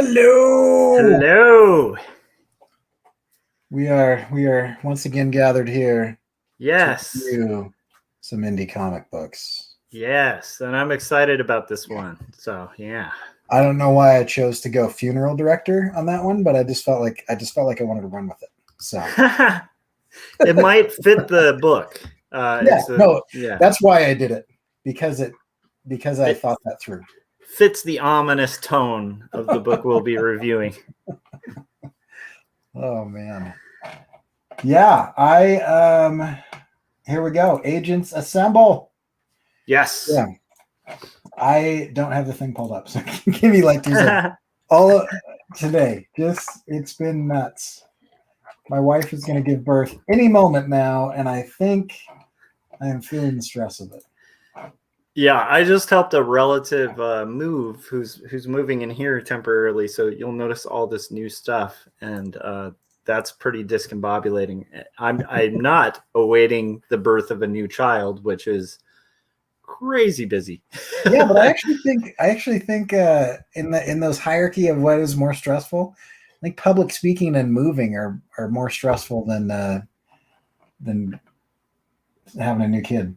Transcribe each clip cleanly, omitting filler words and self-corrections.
Hello. Hello. We are once again gathered here to Yes. review some indie comic books. Yes. And I'm excited about this one. So, yeah. I don't know why I chose to go funeral director on that one, but I just felt like I wanted to run with it. So It might fit the book. yeah, that's why I did it because I It thought that through. fits the ominous tone of the book we'll be reviewing. Oh man. Yeah, I here we go. Agents assemble. Yes. Yeah. I don't have the thing pulled up, so give me like 2 seconds. All today, it's been nuts. My wife is going to give birth any moment now, and I think I am feeling the stress of it. Yeah, I just helped a relative move who's moving in here temporarily, so you'll notice all this new stuff, and that's pretty discombobulating. I'm not awaiting the birth of a new child, which is crazy busy. Yeah, but I actually think in those hierarchy of what is more stressful, I think public speaking and moving are more stressful than having a new kid.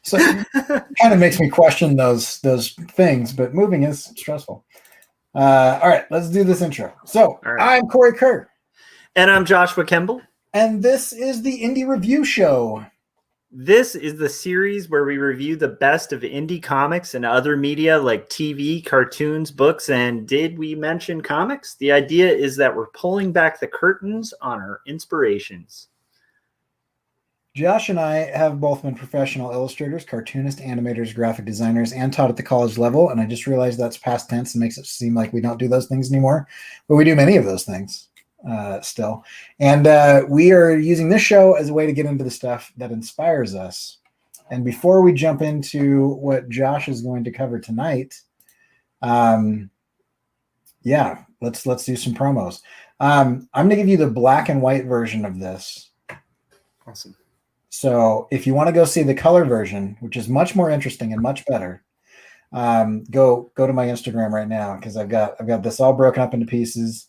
So it kind of makes me question those things, but moving is stressful. All right, let's do this intro. So right. I'm Cory Kerr. And I'm Joshua Kemble. And this is the Indie Review Show. This is the series where we review the best of indie comics and other media like TV, cartoons, books, and did we mention comics? The idea is that we're pulling back the curtains on our inspirations. Josh and I have both been professional illustrators, cartoonists, animators, graphic designers, and taught at the college level. And I just realized that's past tense and makes it seem like we don't do those things anymore. But we do many of those things still. And we are using this show as a way to get into the stuff that inspires us. And before we jump into what Josh is going to cover tonight, yeah, let's do some promos. I'm going to give you the black and white version of this. Awesome. So if you want to go see the color version, which is much more interesting and much better, go to my Instagram right now because I've got this all broken up into pieces,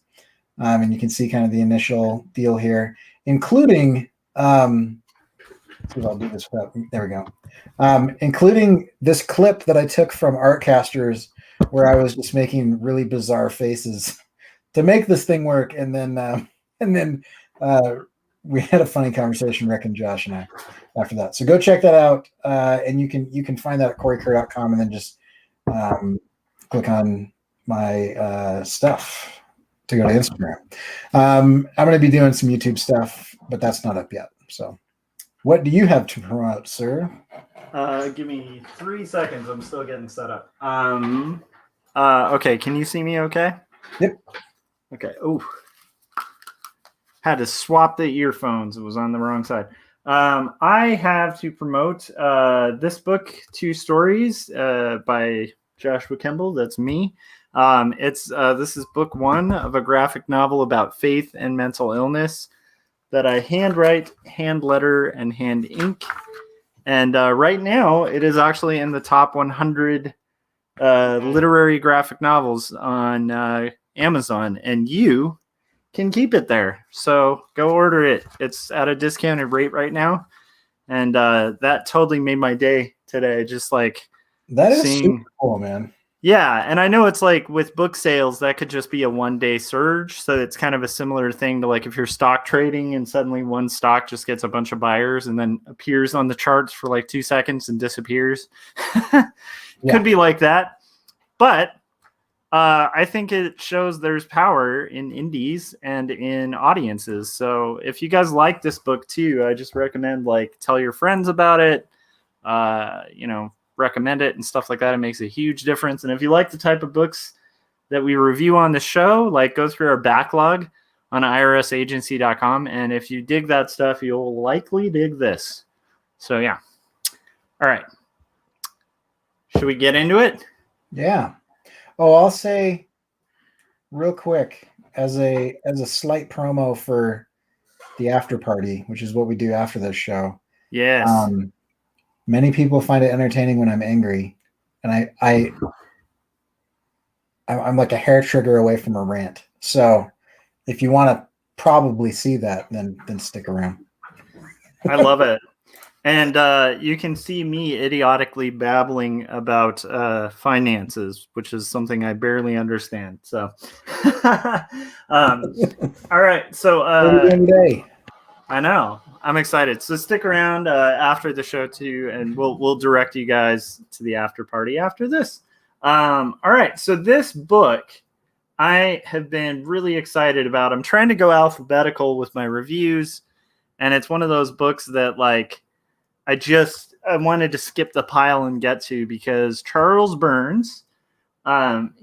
and you can see kind of the initial deal here, including see if I'll do this. There we go. Including this clip that I took from Artcasters, where I was just making really bizarre faces to make this thing work, and then. We had a funny conversation, Rick and Josh and I, after that. So go check that out, and you can find that at corykerr.com, and then just click on my stuff to go to Instagram. I'm going to be doing some YouTube stuff, but that's not up yet. So what do you have to promote, sir? Give me 3 seconds. I'm still getting set up. Okay, can you see me okay? Yep. Okay. Oh. Had to swap the earphones. It was on the wrong side. I have to promote this book, Two Stories, by Joshua Kemble. That's me. This is book 1 of a graphic novel about faith and mental illness that I handwrite, hand letter, and hand ink. And right now, it is actually in the top 100 literary graphic novels on Amazon. And you can keep it there. So go order it. It's at a discounted rate right now. And that totally made my day today. Just like that is super cool, man. Yeah. And I know it's like with book sales, that could just be a one-day surge. So it's kind of a similar thing to like if you're stock trading and suddenly one stock just gets a bunch of buyers and then appears on the charts for like 2 seconds and disappears. Could be like that. But I think it shows there's power in indies and in audiences. So if you guys like this book too, I just recommend like tell your friends about it, recommend it and stuff like that. It makes a huge difference. And if you like the type of books that we review on the show, like go through our backlog on irsagency.com. And if you dig that stuff, you'll likely dig this. So yeah. All right. Should we get into it? Yeah. Oh, I'll say real quick as a slight promo for the after party, which is what we do after this show. Yes. Many people find it entertaining when I'm angry, and I I'm like a hair trigger away from a rant. So if you want to probably see that, then stick around. I love it. And you can see me idiotically babbling about finances, which is something I barely understand. So, all right. So, What are we doing today? I know I'm excited. So stick around after the show too, and we'll direct you guys to the after party after this. All right. So this book I have been really excited about. I'm trying to go alphabetical with my reviews, and it's one of those books that like I wanted to skip the pile and get to because Charles Burns,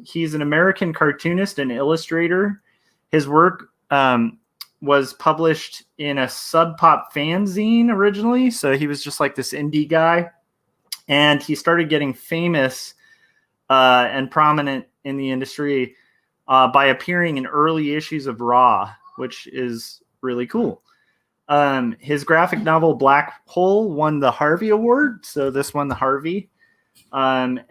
he's an American cartoonist and illustrator. His work was published in a Sub Pop fanzine originally. So he was just like this indie guy. And he started getting famous and prominent in the industry by appearing in early issues of Raw, which is really cool. His graphic novel Black Hole won the Harvey Award. So this won the Harvey. Let's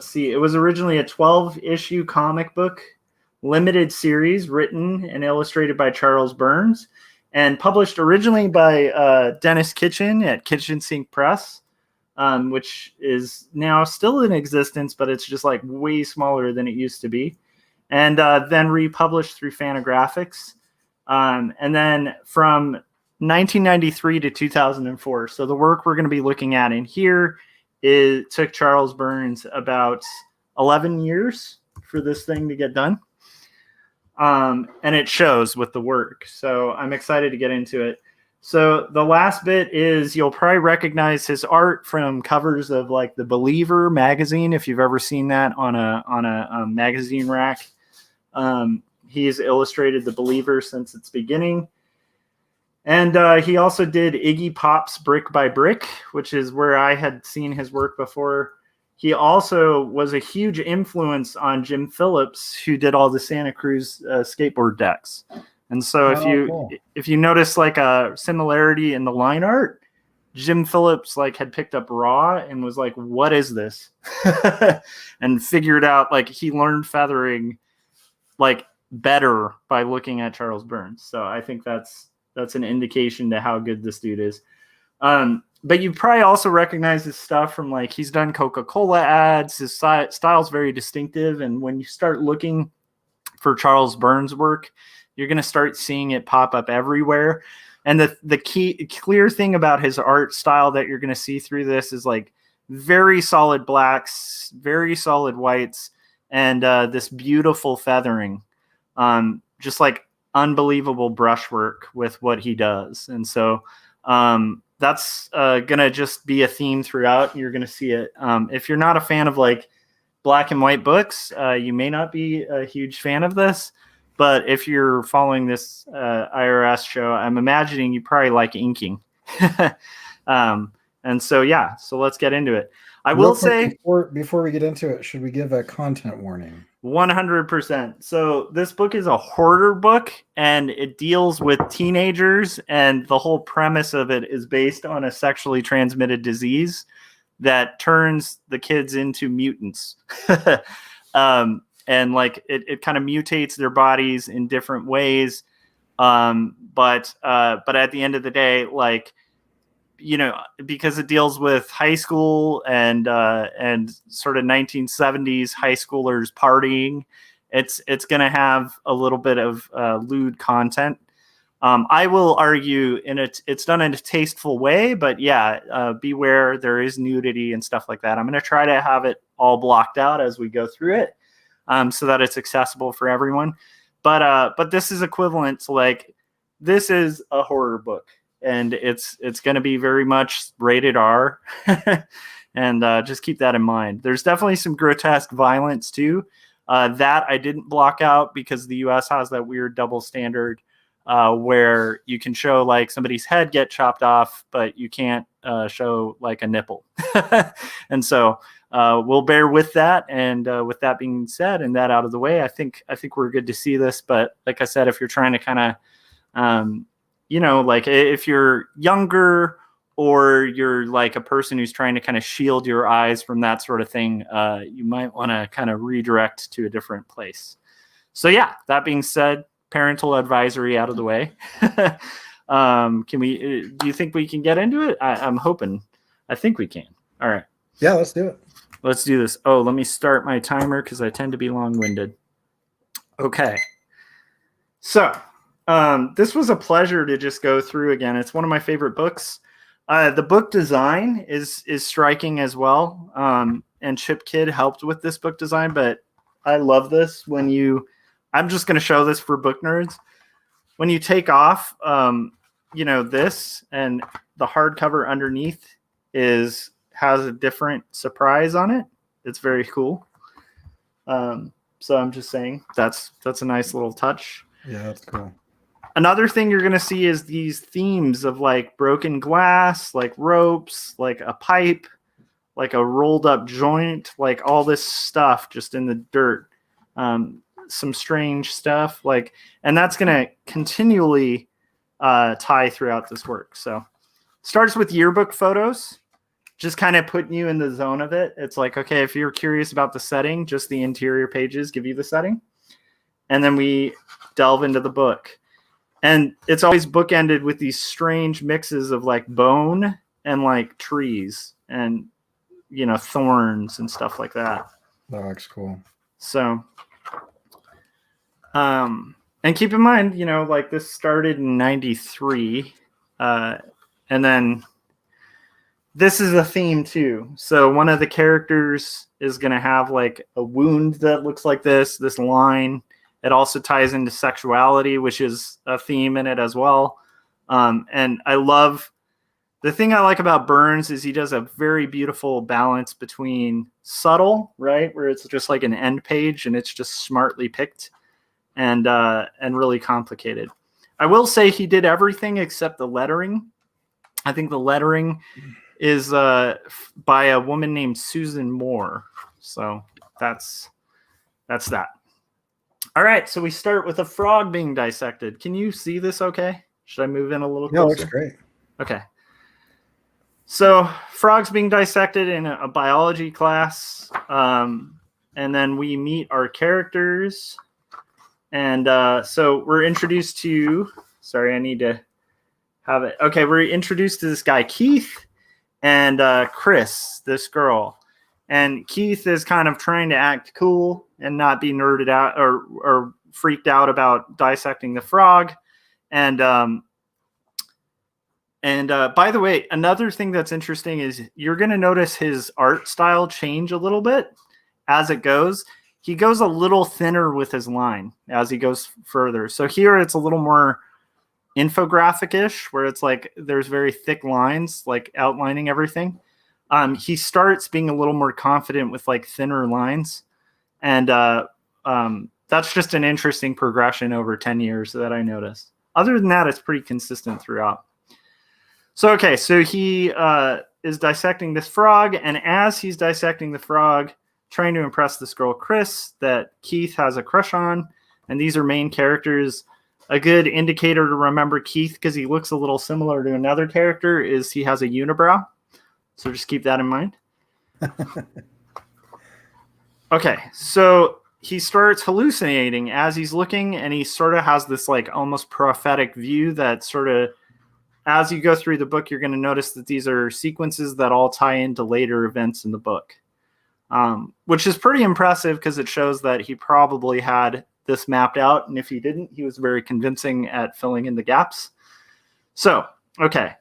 see. It was originally a 12-issue comic book limited series written and illustrated by Charles Burns and published originally by Dennis Kitchen at Kitchen Sink Press, which is now still in existence, but it's just like way smaller than it used to be. And then republished through Fantagraphics. And then from 1993 to 2004. So the work we're going to be looking at in here took Charles Burns about 11 years for this thing to get done. And it shows with the work. So I'm excited to get into it. So the last bit is you'll probably recognize his art from covers of like the Believer magazine, if you've ever seen that on a magazine rack. He's illustrated the Believer since its beginning. And he also did Iggy Pop's Brick by Brick, which is where I had seen his work before. He also was a huge influence on Jim Phillips, who did all the Santa Cruz skateboard decks. And so if you notice like a similarity in the line art, Jim Phillips like had picked up Raw and was like, what is this? And figured out like he learned feathering like better by looking at Charles Burns. So I think that's an indication to how good this dude is. But you probably also recognize his stuff from like he's done Coca-Cola ads. His style's very distinctive. And when you start looking for Charles Burns work, you're going to start seeing it pop up everywhere. And the clear thing about his art style that you're going to see through this is like very solid blacks, very solid whites, and this beautiful feathering. Just like unbelievable brushwork with what he does. And so that's going to just be a theme throughout. You're going to see it. If you're not a fan of like black and white books, you may not be a huge fan of this. But if you're following this IRS show, I'm imagining you probably like inking. And so, yeah, so let's get into it. I will say before we get into it, should we give a content warning? 100%. So this book is a hoarder book, and it deals with teenagers, and the whole premise of it is based on a sexually transmitted disease that turns the kids into mutants. And like it kind of mutates their bodies in different ways. But at the end of the day, like, you know, because it deals with high school and sort of 1970s high schoolers partying, it's going to have a little bit of lewd content. I will argue it's done in a tasteful way, but yeah, beware, there is nudity and stuff like that. I'm going to try to have it all blocked out as we go through it, so that it's accessible for everyone. But this is equivalent to like, this is a horror book. And it's going to be very much rated R. And just keep that in mind. There's definitely some grotesque violence too. That I didn't block out because the US has that weird double standard where you can show like somebody's head get chopped off, but you can't show like a nipple. And so we'll bear with that. And with that being said and that out of the way, I think we're good to see this. But like I said, if you're trying to kind of, you know, like if you're younger or you're like a person who's trying to kind of shield your eyes from that sort of thing, you might want to kind of redirect to a different place. So yeah, that being said, parental advisory out of the way. Can we, do you think we can get into it? I'm hoping. I think we can. All right. Yeah, let's do it. Let's do this. Oh, let me start my timer because I tend to be long-winded. Okay. So this was a pleasure to just go through again. It's one of my favorite books. The book design is striking as well. And Chip Kidd helped with this book design, but I love this when you, I'm just going to show this for book nerds. When you take off, this and the hardcover underneath has a different surprise on it. It's very cool. So I'm just saying that's a nice little touch. Yeah, that's cool. Another thing you're going to see is these themes of like broken glass, like ropes, like a pipe, like a rolled up joint, like all this stuff just in the dirt. Some strange stuff and that's going to continually tie throughout this work. So starts with yearbook photos, just kind of putting you in the zone of it. It's like, okay, if you're curious about the setting, just the interior pages give you the setting. And then we delve into the book. And it's always bookended with these strange mixes of like bone and like trees and, thorns and stuff like that. That looks cool. So, and keep in mind, this started in 93. And then this is a theme too. So one of the characters is going to have like a wound that looks like this line. It also ties into sexuality, which is a theme in it as well. And the thing I like about Burns is he does a very beautiful balance between subtle, right, where it's just like an end page and it's just smartly picked, and really complicated. I will say he did everything except the lettering. I think the lettering is by a woman named Susan Moore. So that's that. All right, so we start with a frog being dissected. Can you see this okay? Should I move in a little closer? No, it's great. Okay. So frogs being dissected in a biology class. And then we meet our characters. And so we're introduced to, sorry, I need to have it. Okay, we're introduced to this guy, Keith, and Chris, this girl. And Keith is kind of trying to act cool and not be nerded out or freaked out about dissecting the frog. And by the way, another thing that's interesting is you're going to notice his art style change a little bit as it goes. He goes a little thinner with his line as he goes further. So here it's a little more infographic-ish, where it's like there's very thick lines like outlining everything. He starts being a little more confident with like thinner lines. And that's just an interesting progression over 10 years that I noticed. Other than that, it's pretty consistent throughout. So, okay, so he is dissecting this frog. And as he's dissecting the frog, trying to impress this girl, Chris, that Keith has a crush on. And these are main characters. A good indicator to remember Keith, because he looks a little similar to another character, is he has a unibrow. So just keep that in mind. Okay, so he starts hallucinating as he's looking, and he sort of has this like almost prophetic view that sort of, as you go through the book, you're going to notice that these are sequences that all tie into later events in the book, which is pretty impressive because it shows that he probably had this mapped out. And if he didn't, he was very convincing at filling in the gaps. So, okay.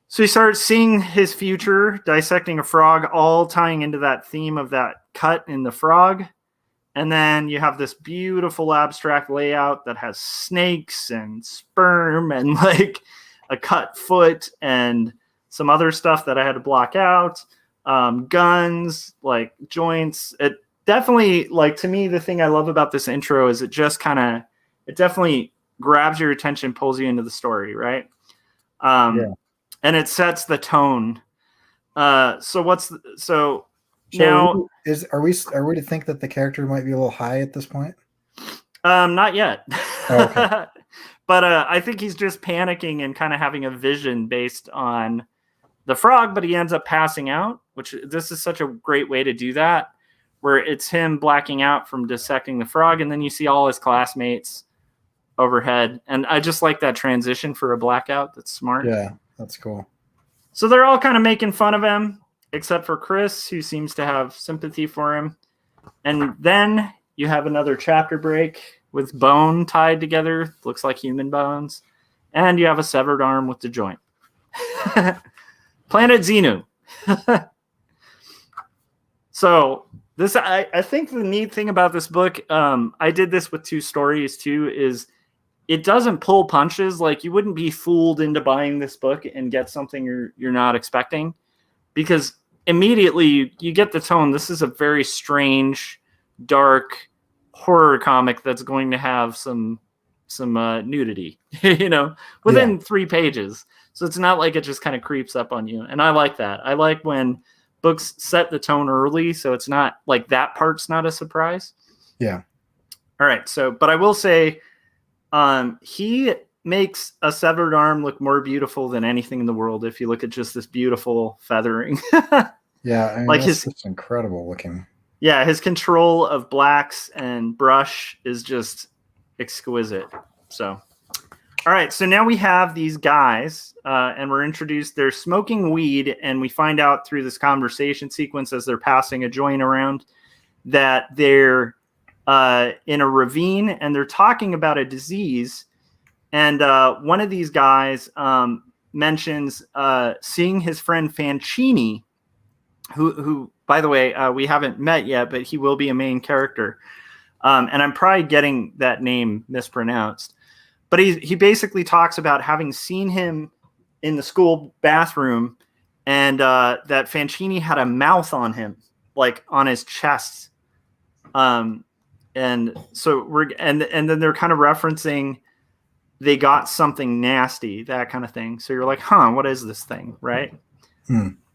So he starts seeing his future, dissecting a frog, all tying into that theme of that cut in the frog. And then you have this beautiful abstract layout that has snakes and sperm and like a cut foot and some other stuff that I had to block out. Guns, like joints. It definitely, like, to me, the thing I love about this intro is it just it definitely grabs your attention, pulls you into the story, right? Yeah. And it sets the tone. Now are we to think that the character might be a little high at this point? Not yet. Oh, okay. But I think he's just panicking and kind of having a vision based on the frog, but he ends up passing out, which this is such a great way to do that, where it's him blacking out from dissecting the frog, and then you see all his classmates overhead. And I just like that transition for a blackout. That's smart. Yeah, that's cool. So they're all kind of making fun of him, except for Chris, who seems to have sympathy for him. And then you have another chapter break with bone tied together. Looks like human bones. And you have a severed arm with the joint. Planet Xenu. So this, I think the neat thing about this book, I did this with 2 stories too, is it doesn't pull punches. Like, you wouldn't be fooled into buying this book and get something you're not expecting, because immediately you get the tone. This is a very strange, dark horror comic that's going to have some nudity, within 3 pages. So it's not like it just kind of creeps up on you. And I like that. I like when books set the tone early, so it's not like that part's not a surprise. Yeah. All right. So, but I will say, he makes a severed arm look more beautiful than anything in the world. If you look at just this beautiful feathering. Yeah. I mean, like it's just incredible looking. Yeah. His control of blacks and brush is just exquisite. So, all right. So now we have these guys, and we're introduced. They're smoking weed, and we find out through this conversation sequence as they're passing a joint around that they're in a ravine, and they're talking about a disease. And one of these guys mentions seeing his friend Fancini, who, by the way, we haven't met yet, but he will be a main character. And I'm probably getting that name mispronounced. But he basically talks about having seen him in the school bathroom, and that Fancini had a mouth on him, like on his chest. And so and then they're kind of referencing they got something nasty, that kind of thing. So you're like, what is this thing, right?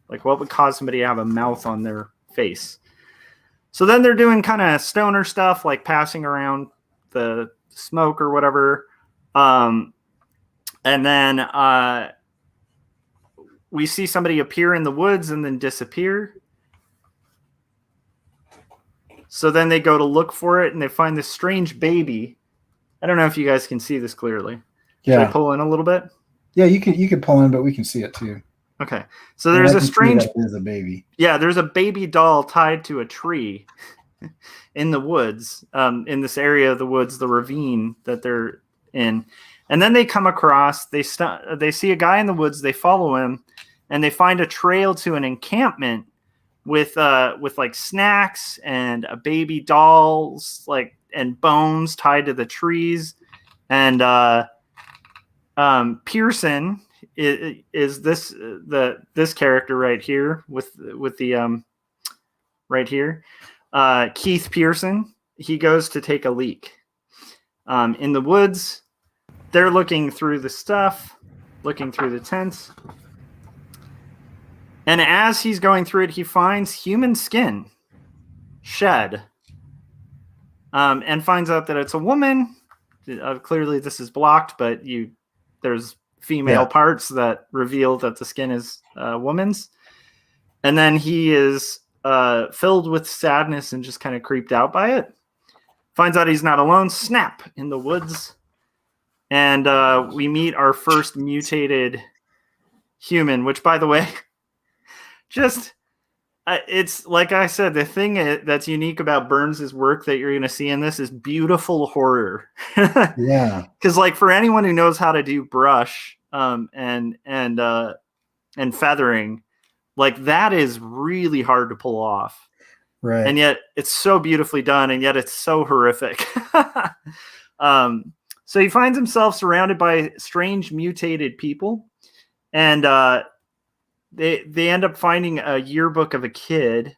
Like, what would cause somebody to have a mouth on their face? So then they're doing kind of stoner stuff, like passing around the smoke or whatever. And then we see somebody appear in the woods and then disappear. So then they go to look for it, and they find this strange baby. I don't know if you guys can see this clearly. Yeah. Should I pull in a little bit? Yeah, you can pull in, but we can see it too. Okay. So there's a strange... There's a baby. Yeah, there's a baby doll tied to a tree in the woods, in this area of the woods, the ravine that they're in. And then they come across, they see a guy in the woods, they follow him, and they find a trail to an encampment with like snacks and a baby dolls, like, and bones tied to the trees. And Pearson is this character right here with the right here, Keith Pearson. He goes to take a leak in the woods. They're looking through the stuff, looking through the tents. And as he's going through it, he finds human skin shed, and finds out that it's a woman. Clearly this is blocked, but there's female parts that reveal that the skin is a woman's. And then he is filled with sadness and just kind of creeped out by it. Finds out he's not alone. Snap in the woods. And we meet our first mutated human, which, by the way, just it's like I said, the thing that's unique about Burns' work that you're going to see in this is beautiful horror. Yeah, because like for anyone who knows how to do brush and feathering, like that is really hard to pull off. right. And yet it's so beautifully done, and yet it's so horrific. So he finds himself surrounded by strange mutated people, and they end up finding a yearbook of a kid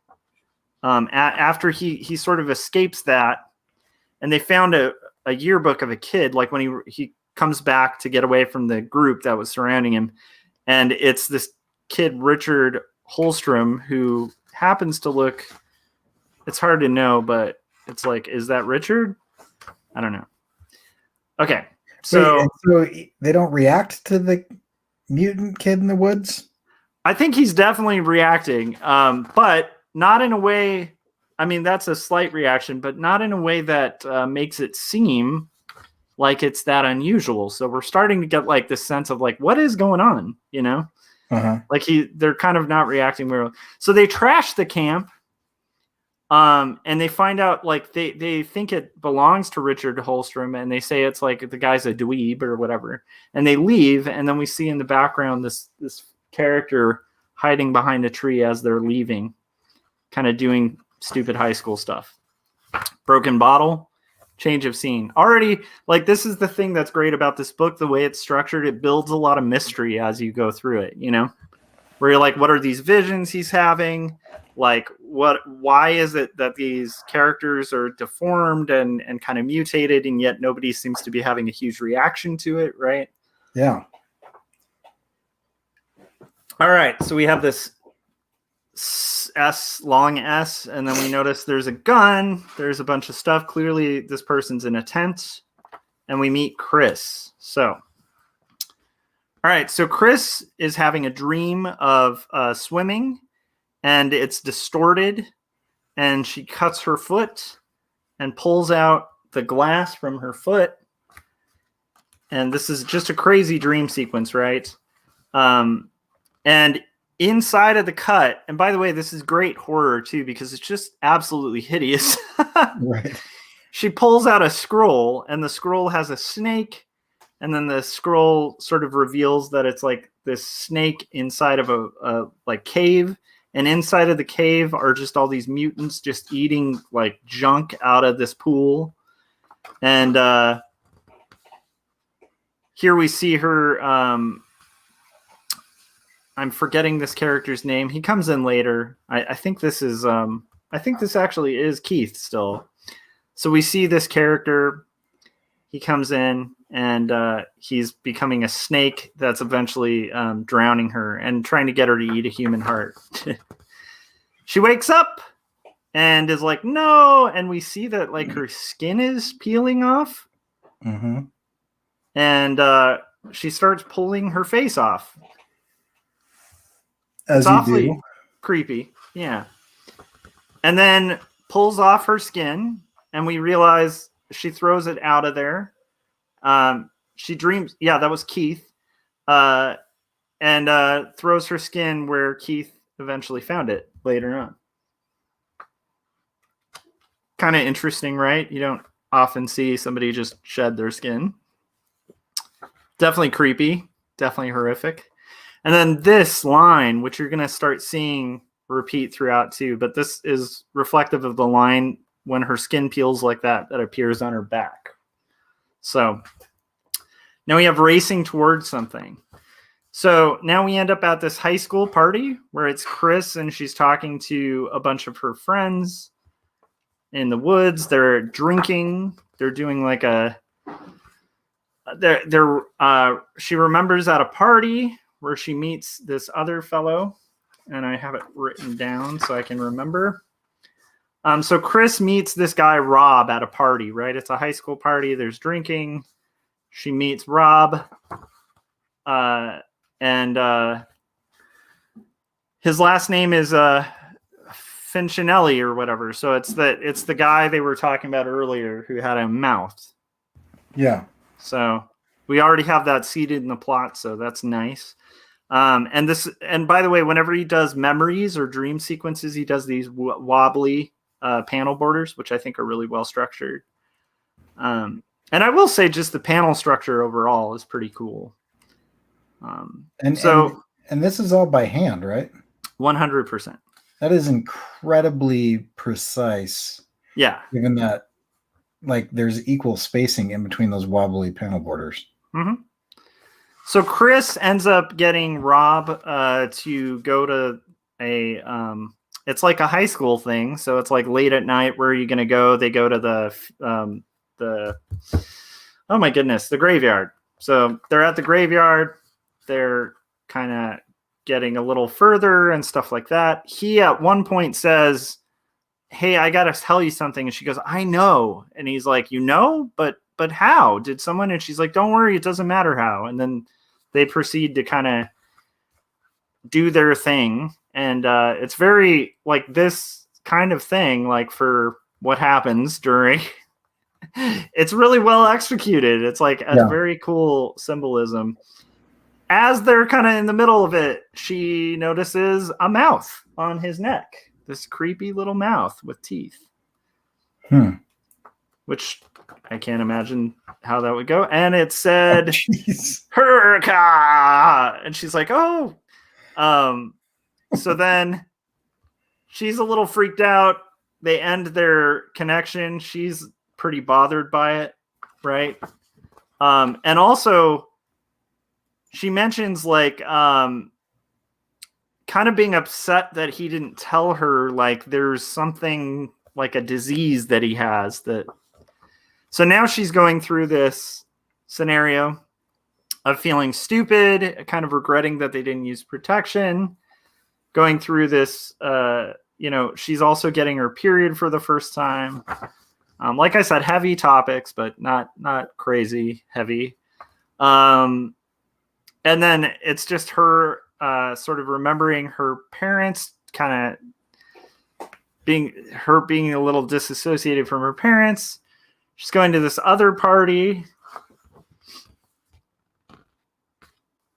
after he sort of escapes that, and they found a yearbook of a kid, like when he comes back to get away from the group that was surrounding him, and it's this kid Richard Holstrom, who happens to look, it's hard to know, but it's like, is that Richard? I don't know. Okay. So, so they don't react to the mutant kid in the woods? I think he's definitely reacting, but not in a way. I mean, that's a slight reaction, but not in a way that makes it seem like it's that unusual. So we're starting to get like this sense of like, what is going on? You know, like they're kind of not reacting very well. So they trash the camp, and they find out like they think it belongs to Richard Holstrom, and they say it's like the guy's a dweeb or whatever, and they leave, and then we see in the background this character hiding behind a tree as they're leaving, kind of doing stupid high school stuff. Broken bottle, change of scene. Already, like, this is the thing that's great about this book, the way it's structured. It builds a lot of mystery as you go through it, you know, where you're like, what are these visions he's having? Like, why is it that these characters are deformed and kind of mutated, and yet nobody seems to be having a huge reaction to it, right? Yeah. All right, so we have this long S, and then we notice there's a gun, there's a bunch of stuff. Clearly this person's in a tent, and we meet Chris. So, all right, so Chris is having a dream of swimming, and it's distorted, and she cuts her foot and pulls out the glass from her foot, and this is just a crazy dream sequence, right? And inside of the cut, and by the way, this is great horror too, because it's just absolutely hideous. Right. She pulls out a scroll, and the scroll has a snake, and then the scroll sort of reveals that it's like this snake inside of a like cave, and inside of the cave are just all these mutants just eating like junk out of this pool. And here we see her. I'm forgetting this character's name. He comes in later. I think this is I think this actually is Keith still. So we see this character. He comes in, and he's becoming a snake that's eventually drowning her and trying to get her to eat a human heart. She wakes up and is like, no, and we see that like her skin is peeling off. Mm-hmm. And she starts pulling her face off. As it's awfully do. Creepy. Yeah. And then pulls off her skin, and we realize she throws it out of there. She dreams. Yeah, that was Keith. And throws her skin where Keith eventually found it later on. Kind of interesting, right? You don't often see somebody just shed their skin. Definitely creepy. Definitely horrific. And then this line, which you're going to start seeing repeat throughout too, but this is reflective of the line when her skin peels like that appears on her back. So now we have racing towards something. So now we end up at this high school party where it's Chris, and she's talking to a bunch of her friends in the woods. They're drinking. They're doing like she remembers at a party where she meets this other fellow, and I have it written down so I can remember. So Chris meets this guy, Rob, at a party, right? It's a high school party. There's drinking. She meets Rob, and his last name is Fincinelli or whatever. So it's the guy they were talking about earlier who had a mouth. Yeah. So we already have that seated in the plot, so that's nice. And by the way, whenever he does memories or dream sequences, he does these wobbly panel borders, which I think are really well structured. And I will say just the panel structure overall is pretty cool. And this is all by hand, right? 100%. That is incredibly precise. Yeah. Given that, like, there's equal spacing in between those wobbly panel borders. Mm-hmm. So Chris ends up getting Rob to go to it's like a high school thing. So it's like late at night. Where are you going to go? They go to the oh my goodness, the graveyard. So they're at the graveyard. They're kind of getting a little further and stuff like that. He at one point says, hey, I got to tell you something. And she goes, I know. And he's like, you know, but but how did someone? And she's like, don't worry, it doesn't matter how. And then they proceed to kind of do their thing. And it's very like this kind of thing, like for what happens during, it's really well executed. It's like a very cool symbolism. As they're kind of in the middle of it, she notices a mouth on his neck, this creepy little mouth with teeth. Which I can't imagine how that would go. And it said, Hurricane! And she's like, oh. So then she's a little freaked out. They end their connection. She's pretty bothered by it, right? And also, she mentions like kind of being upset that he didn't tell her like there's something like a disease that he has that. So now she's going through this scenario of feeling stupid, kind of regretting that they didn't use protection, going through this, she's also getting her period for the first time. Like I said, heavy topics, but not crazy heavy. And then it's just her sort of remembering her parents, kind of being a little disassociated from her parents. She's going to this other party.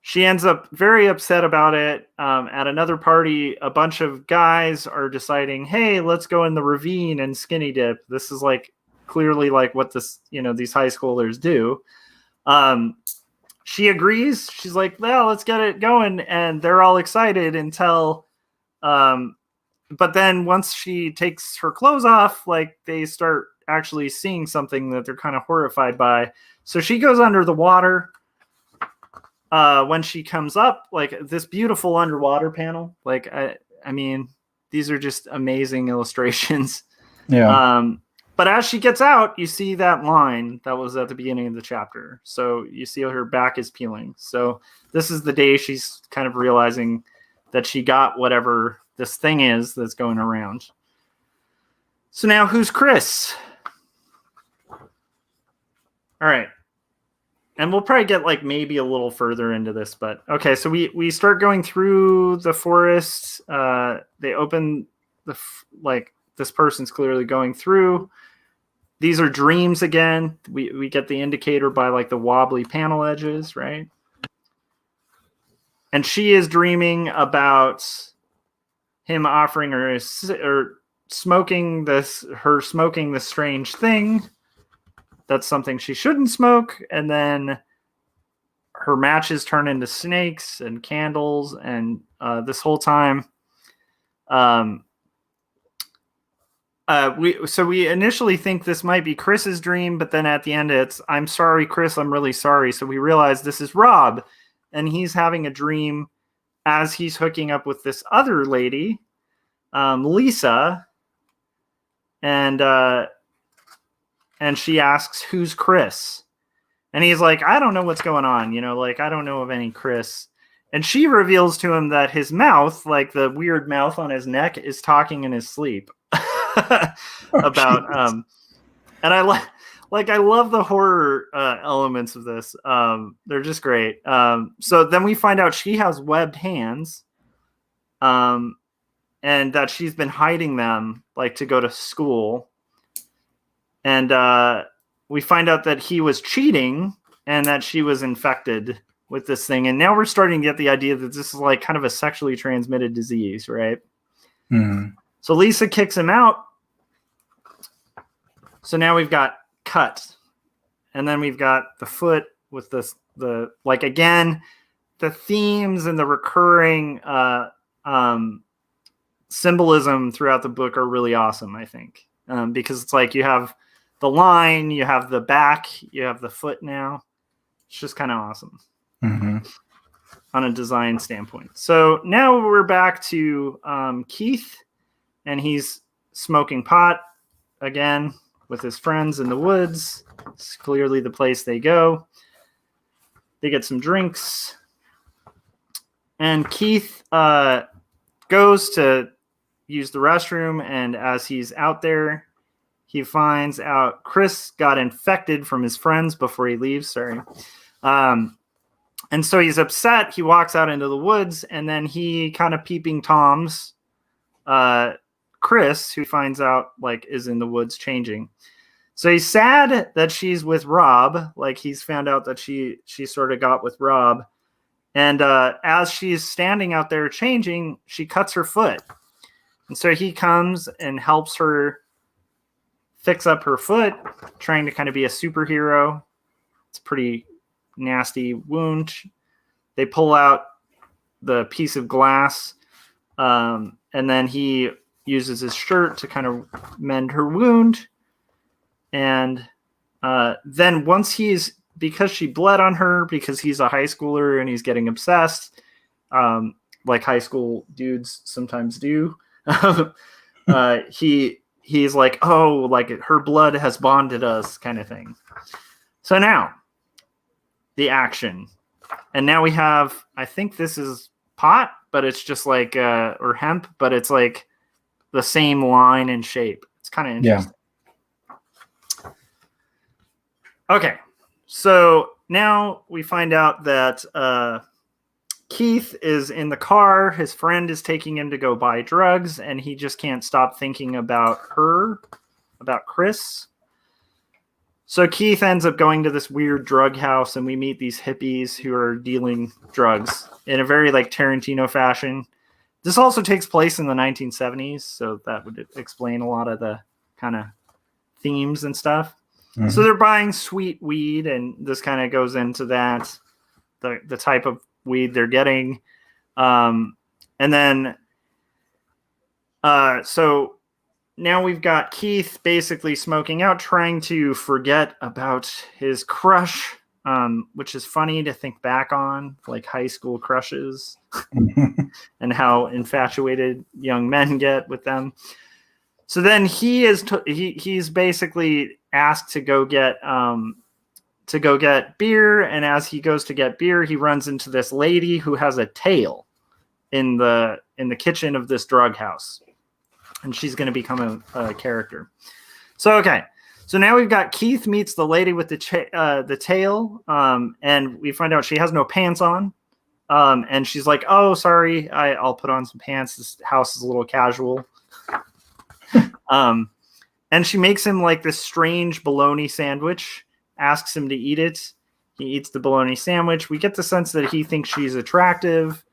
She ends up very upset about it. At another party, a bunch of guys are deciding, hey, let's go in the ravine and skinny dip. This is like clearly like what this, these high schoolers do. She agrees. She's like, well, let's get it going. And they're all excited until, but then once she takes her clothes off, like they start actually seeing something that they're kind of horrified by. So she goes under the water. When she comes up, like this beautiful underwater panel, like, I mean, these are just amazing illustrations. Yeah. But as she gets out, you see that line that was at the beginning of the chapter. So you see her back is peeling. So this is the day she's kind of realizing that she got whatever this thing is that's going around. So now who's Chris? All right. And we'll probably get like maybe a little further into this, but okay. So we start going through the forest. They open like this person's clearly going through. These are dreams again. We get the indicator by like the wobbly panel edges, right? And she is dreaming about him offering her or smoking this strange thing. That's something she shouldn't smoke. And then her matches turn into snakes and candles. And this whole time, we initially think this might be Chris's dream, but then at the end it's, I'm sorry, Chris, I'm really sorry. So we realize this is Rob, and he's having a dream as he's hooking up with this other lady, Lisa, and she asks, who's Chris? And he's like, I don't know what's going on. Like, I don't know of any Chris. And she reveals to him that his mouth, like the weird mouth on his neck, is talking in his sleep about, and I love the horror elements of this. They're just great. So then we find out she has webbed hands, and that she's been hiding them like to go to school. And we find out that he was cheating and that she was infected with this thing. And now we're starting to get the idea that this is like kind of a sexually transmitted disease, right? Mm-hmm. So Lisa kicks him out. So now we've got cut. And then we've got the foot with the like, again, the themes and the recurring symbolism throughout the book are really awesome, I think. Because it's like you have the line, you have the back, you have the foot now. It's just kind of awesome on a design standpoint. So now we're back to Keith, and he's smoking pot again with his friends in the woods. It's clearly the place they go. They get some drinks. And Keith goes to use the restroom, and as he's out there, he finds out Chris got infected from his friends before he leaves. Sorry. And so he's upset. He walks out into the woods, and then he kind of peeping Toms Chris, who finds out like is in the woods changing. So he's sad that she's with Rob. Like he's found out that she sort of got with Rob. And as she's standing out there changing, she cuts her foot. And so he comes and helps her fix up her foot, trying to kind of be a superhero. It's a pretty nasty wound. They pull out the piece of glass, and then he uses his shirt to kind of mend her wound. And then once because she bled on her, because he's a high schooler and he's getting obsessed, like high school dudes sometimes do, he's like, oh, like her blood has bonded us kind of thing. So now the action. And now we have, I think this is pot, but it's just like, or hemp, but it's like the same line and shape. It's kind of interesting. Yeah. Okay. So now we find out that Keith is in the car. His friend is taking him to go buy drugs, and he just can't stop thinking about Chris. So Keith ends up going to this weird drug house, and we meet these hippies who are dealing drugs in a very like Tarantino fashion. This also takes place in the 1970s, so that would explain a lot of the kind of themes and stuff. Mm-hmm. So they're buying sweet weed, and this kind of goes into that, the type of weed they're getting. And then, so now we've got Keith basically smoking out, trying to forget about his crush, which is funny to think back on, like high school crushes and how infatuated young men get with them. So then he's basically asked to go get beer, and as he goes to get beer, he runs into this lady who has a tail in the kitchen of this drug house, and she's going to become a character. So okay, so now we've got Keith meets the lady with the tail, and we find out she has no pants on, and she's like, "Oh, sorry, I'll put on some pants. This house is a little casual." And she makes him like this strange bologna sandwich, asks him to eat it. He eats the bologna sandwich. We get the sense that he thinks she's attractive.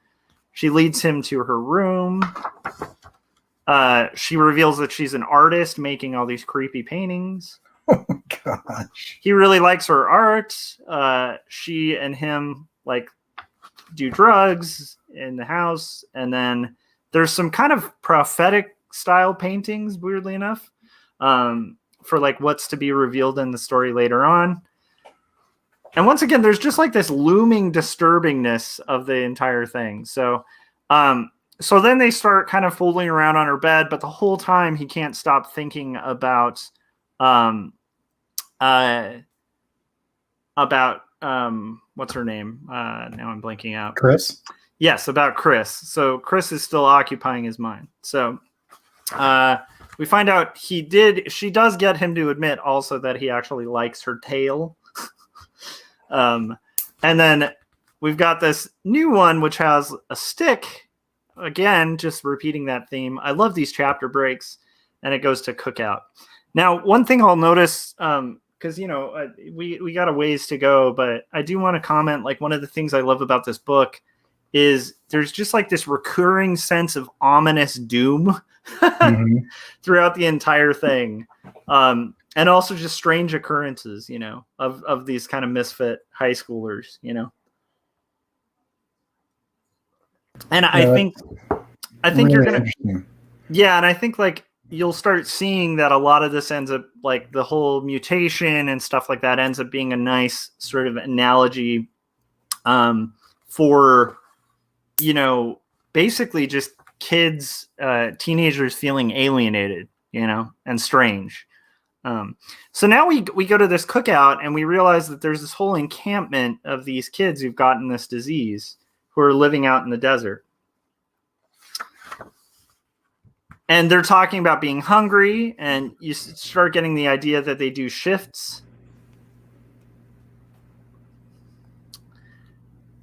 She leads him to her room. She reveals that she's an artist making all these creepy paintings. Oh, gosh. He really likes her art. She and him like do drugs in the house. And then there's some kind of prophetic style paintings, weirdly enough, for like what's to be revealed in the story later on. And once again, there's just like this looming disturbingness of the entire thing. So then they start kind of fooling around on her bed, but the whole time he can't stop thinking about what's her name? Now I'm blanking out. Chris? Yes, about Chris. So Chris is still occupying his mind. So we find out she does get him to admit also that he actually likes her tail. And then we've got this new one, which has a stick. Again, just repeating that theme. I love these chapter breaks, and it goes to cookout. Now, one thing I'll notice, because, we got a ways to go, but I do want to comment, like one of the things I love about this book is there's just like this recurring sense of ominous doom throughout the entire thing. And also just strange occurrences, of these kind of misfit high schoolers, And I think really you're going to, and I think like you'll start seeing that a lot of this ends up like the whole mutation and stuff like that ends up being a nice sort of analogy for, basically just kids, teenagers feeling alienated, and strange. So now we go to this cookout and we realize that there's this whole encampment of these kids who've gotten this disease who are living out in the desert. And they're talking about being hungry, and you start getting the idea that they do shifts.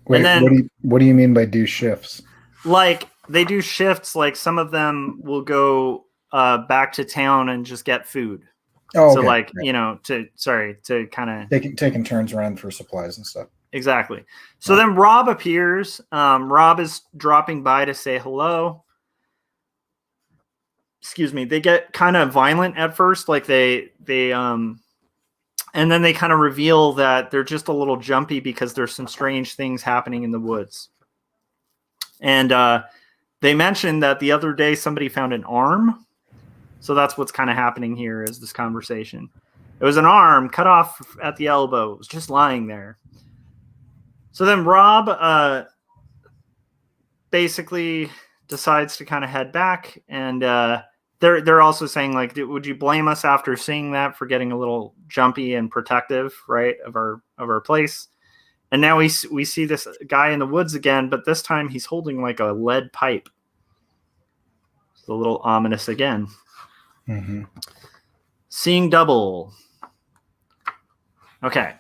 Wait, and then what do you mean by do shifts? Like they do shifts, like some of them will go back to town and just get food. Oh, so okay. like Yeah. to kind of taking turns around for supplies and stuff. exactly. So then Rob appears. Rob is dropping by to say hello. Excuse me. They get kind of violent at first, like they and then they kind of reveal that they're just a little jumpy because there's some strange things happening in the woods. And they mentioned that the other day somebody found an arm. So that's what's kind of happening here is this conversation. It was an arm cut off at the elbow. It was just lying there. So then Rob basically decides to kind of head back. And they're also saying, like, would you blame us after seeing that for getting a little jumpy and protective, right, of our place? And now we see this guy in the woods again, but this time he's holding like a lead pipe. It's a little ominous again. Mm-hmm. Seeing double. Okay.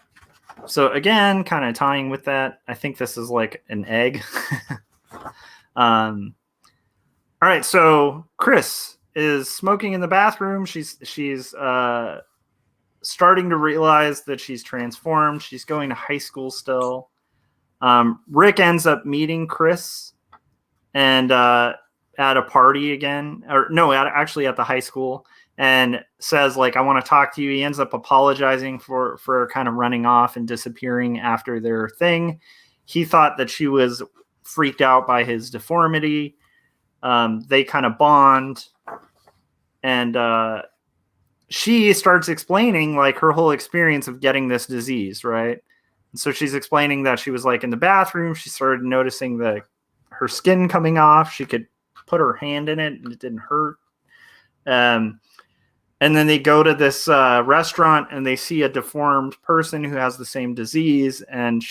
So again, kind of tying with that, I think this is like an egg. All right. So Chris is smoking in the bathroom. She's starting to realize that she's transformed. She's going to high school still. Rick ends up meeting Chris and at a party again, or no, actually at the high school, and says, like, I want to talk to you. He ends up apologizing for kind of running off and disappearing after their thing. He thought that she was freaked out by his deformity. They kind of bond, and she starts explaining like her whole experience of getting this disease, right? And so she's explaining that she was like in the bathroom. She started noticing her skin coming off. She could put her hand in it and it didn't hurt. And then they go to this restaurant and they see a deformed person who has the same disease. And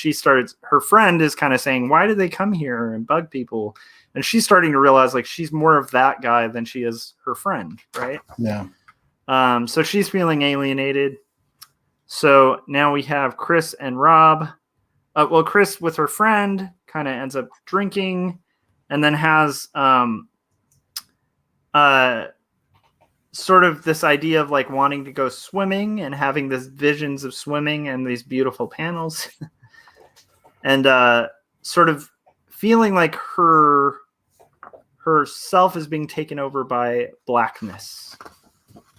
her friend is kind of saying, why do they come here and bug people? And she's starting to realize like she's more of that guy than she is her friend, right? Yeah. So she's feeling alienated. So now we have Chris and Rob. Chris with her friend kind of ends up drinking and then has sort of this idea of like wanting to go swimming and having this visions of swimming and these beautiful panels and sort of feeling like her self is being taken over by blackness.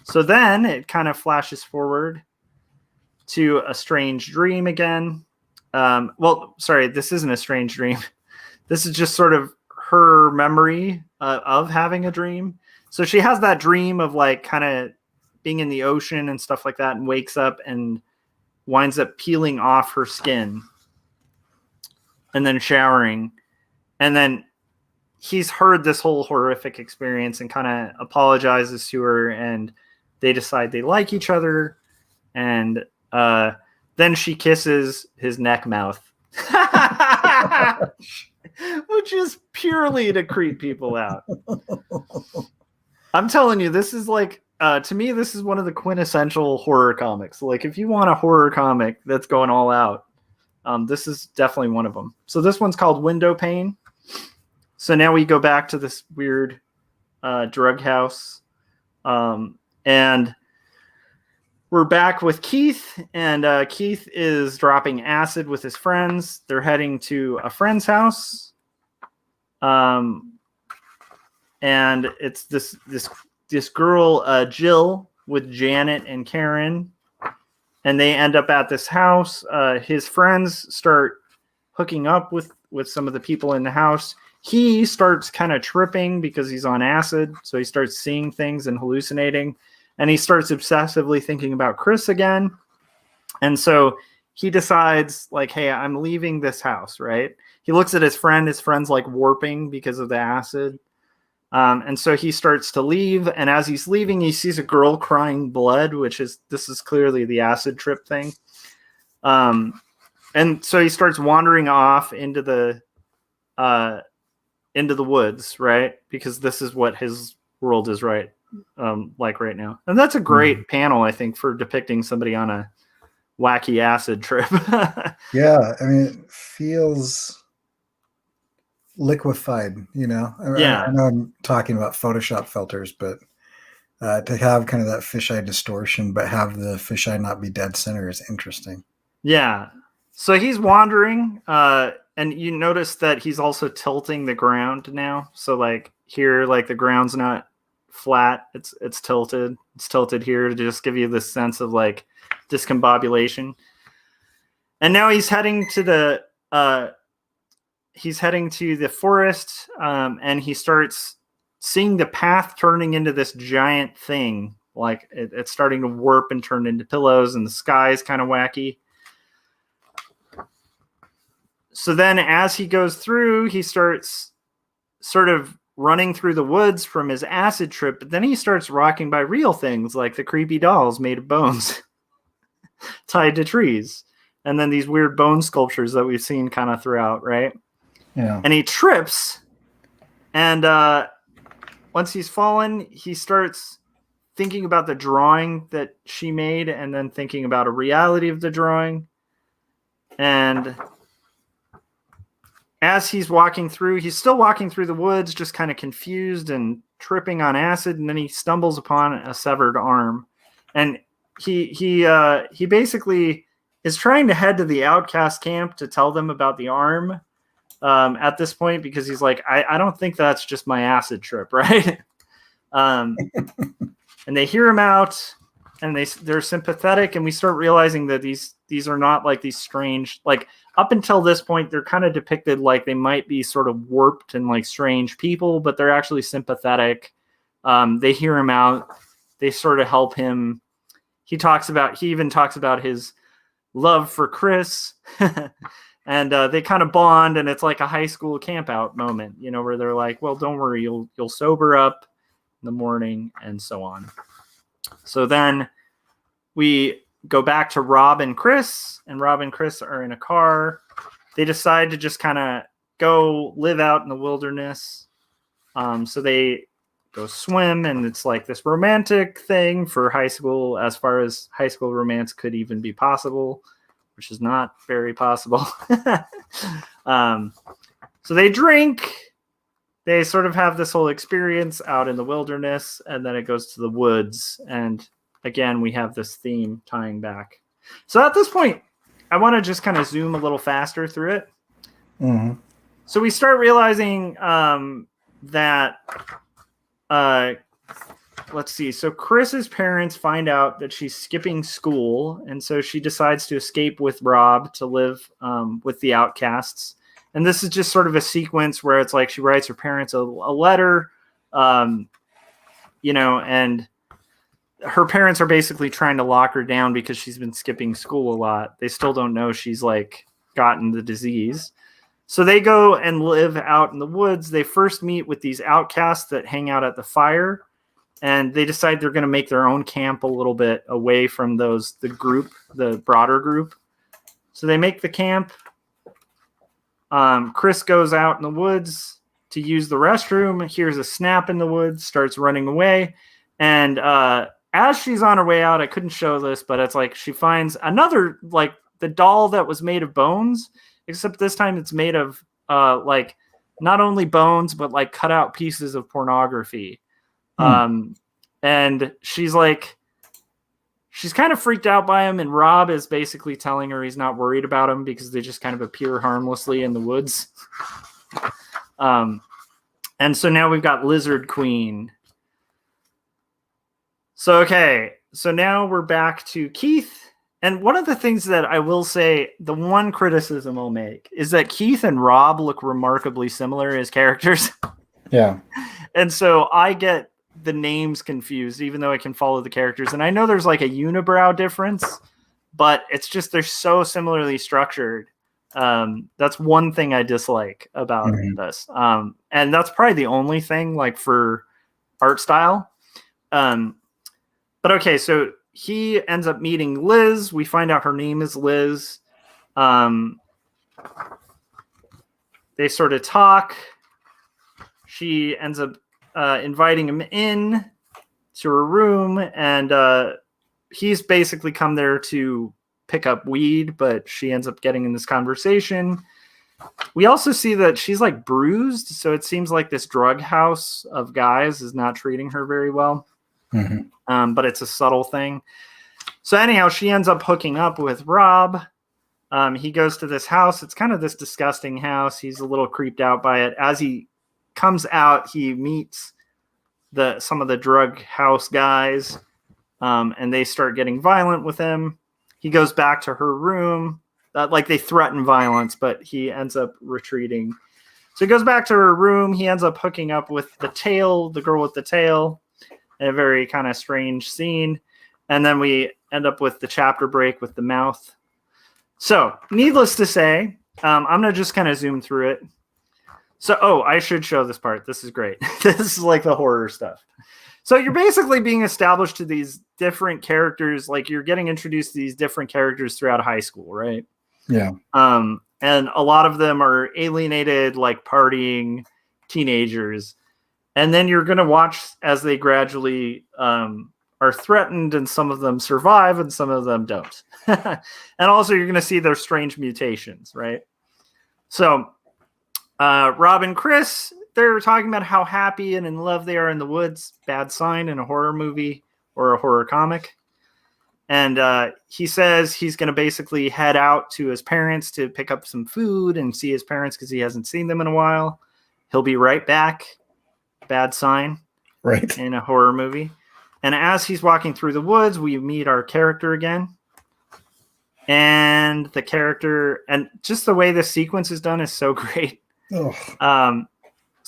So then it kind of flashes forward to a strange dream again. This isn't a strange dream. This is just sort of her memory of having a dream. So she has that dream of like kind of being in the ocean and stuff like that, and wakes up and winds up peeling off her skin and then showering. And then he's heard this whole horrific experience and kind of apologizes to her, and they decide they like each other. And then she kisses his neck mouth, which is purely to creep people out. I'm telling you, this is like, to me, this is one of the quintessential horror comics. Like, if you want a horror comic that's going all out, this is definitely one of them. So this one's called Window Pane. So now we go back to this weird drug house. And we're back with Keith, and Keith is dropping acid with his friends. They're heading to a friend's house. And it's this girl, Jill, with Janet and Karen, and they end up at this house. His friends start hooking up with some of the people in the house. He starts kind of tripping because he's on acid, so he starts seeing things and hallucinating, and he starts obsessively thinking about Chris again. And so he decides, like, hey, I'm leaving this house, right? He looks at his friend. His friend's like warping because of the acid. And so he starts to leave, and as he's leaving, he sees a girl crying blood, this is clearly the acid trip thing. And so he starts wandering off into the woods, right? Because this is what his world is right now. And that's a great panel, I think, for depicting somebody on a wacky acid trip. Yeah, I mean, it feels liquefied, you know. I know I'm talking about Photoshop filters, but to have kind of that fisheye distortion, but have the fisheye not be dead center is interesting. Yeah. So he's wandering, and you notice that he's also tilting the ground now. So like here, like the ground's not flat; it's tilted. It's tilted here to just give you this sense of like discombobulation. And now he's heading to the forest, and he starts seeing the path turning into this giant thing. Like it's starting to warp and turn into pillows, and the sky is kind of wacky. So then as he goes through, he starts sort of running through the woods from his acid trip, but then he starts walking by real things like the creepy dolls made of bones tied to trees. And then these weird bone sculptures that we've seen kind of throughout, right? Yeah. And he trips, and once he's fallen, he starts thinking about the drawing that she made and then thinking about a reality of the drawing. And as he's walking through, he's still walking through the woods, just kind of confused and tripping on acid. And then he stumbles upon a severed arm. And he basically is trying to head to the outcast camp to tell them about the arm at this point, because he's like, I don't think that's just my acid trip, right? And they hear him out, and they're sympathetic, and we start realizing that these are not like these strange, like up until this point, they're kind of depicted like they might be sort of warped and like strange people, but they're actually sympathetic. They hear him out. They sort of help him. He even talks about his love for Chris, and they kind of bond, and it's like a high school camp out moment, you know, where they're like, well, don't worry, you'll sober up in the morning, and so on. So then we go back to Rob and Chris are in a car. They decide to just kind of go live out in the wilderness. So they go swim, and it's like this romantic thing for high school, as far as high school romance could even be possible, which is not very possible. So they drink. They sort of have this whole experience out in the wilderness, and then it goes to the woods. And again, we have this theme tying back. So at this point, I want to just kind of zoom a little faster through it. Mm-hmm. So we start realizing that, let's see. So Chris's parents find out that she's skipping school, and so she decides to escape with Rob to live with the outcasts. And this is just sort of a sequence where it's like she writes her parents a letter, you know, and her parents are basically trying to lock her down because she's been skipping school a lot. They still don't know she's like gotten the disease. So they go and live out in the woods. They first meet with these outcasts that hang out at the fire, and they decide they're going to make their own camp a little bit away from the broader group. So they make the camp. Chris goes out in the woods to use the restroom, hears a snap in the woods, starts running away. And as she's on her way out, I couldn't show this, but it's like she finds another, like the doll that was made of bones, except this time it's made of like not only bones, but like cut out pieces of pornography. And she's kind of freaked out by him, and Rob is basically telling her he's not worried about him because they just kind of appear harmlessly in the woods. And so now we've got Lizard Queen. So now we're back to Keith. And one of the things that I will say, the one criticism I'll make is that Keith and Rob look remarkably similar as characters. Yeah. And so I get the names confused, even though I can follow the characters. And I know there's like a unibrow difference, but it's just they're so similarly structured. That's one thing I dislike about this. And that's probably the only thing, like, for art style. But okay, so he ends up meeting Liz. We find out her name is Liz. They sort of talk. She ends up inviting him in to her room, and he's basically come there to pick up weed, but she ends up getting in this conversation. We also see that she's like bruised, so it seems like this drug house of guys is not treating her very well. Mm-hmm. But it's a subtle thing. So anyhow, she ends up hooking up with Rob. He goes to this house. It's kind of this disgusting house. He's a little creeped out by it. As he comes out, he meets some of the drug house guys, and they start getting violent with him. He goes back to her room. Like they threaten violence, but he ends up retreating. So he goes back to her room. He ends up hooking up with the girl with the tail, in a very kind of strange scene. And then we end up with the chapter break with the mouth. So, needless to say, I'm going to just kind of zoom through it. So, I should show this part. This is great. This is like the horror stuff. So, you're basically being established to these different characters. Like, you're getting introduced to these different characters throughout high school, right? Yeah. And a lot of them are alienated, like partying teenagers. And then you're going to watch as they gradually are threatened, and some of them survive and some of them don't. And also you're going to see their strange mutations, right? So Rob and Chris, they're talking about how happy and in love they are in the woods. Bad sign in a horror movie or a horror comic. And he says he's going to basically head out to his parents to pick up some food and see his parents because he hasn't seen them in a while. He'll be right back. Bad sign, right, in a horror movie. And as he's walking through the woods, we meet our character again. And the character, and just the way the sequence is done is so great. So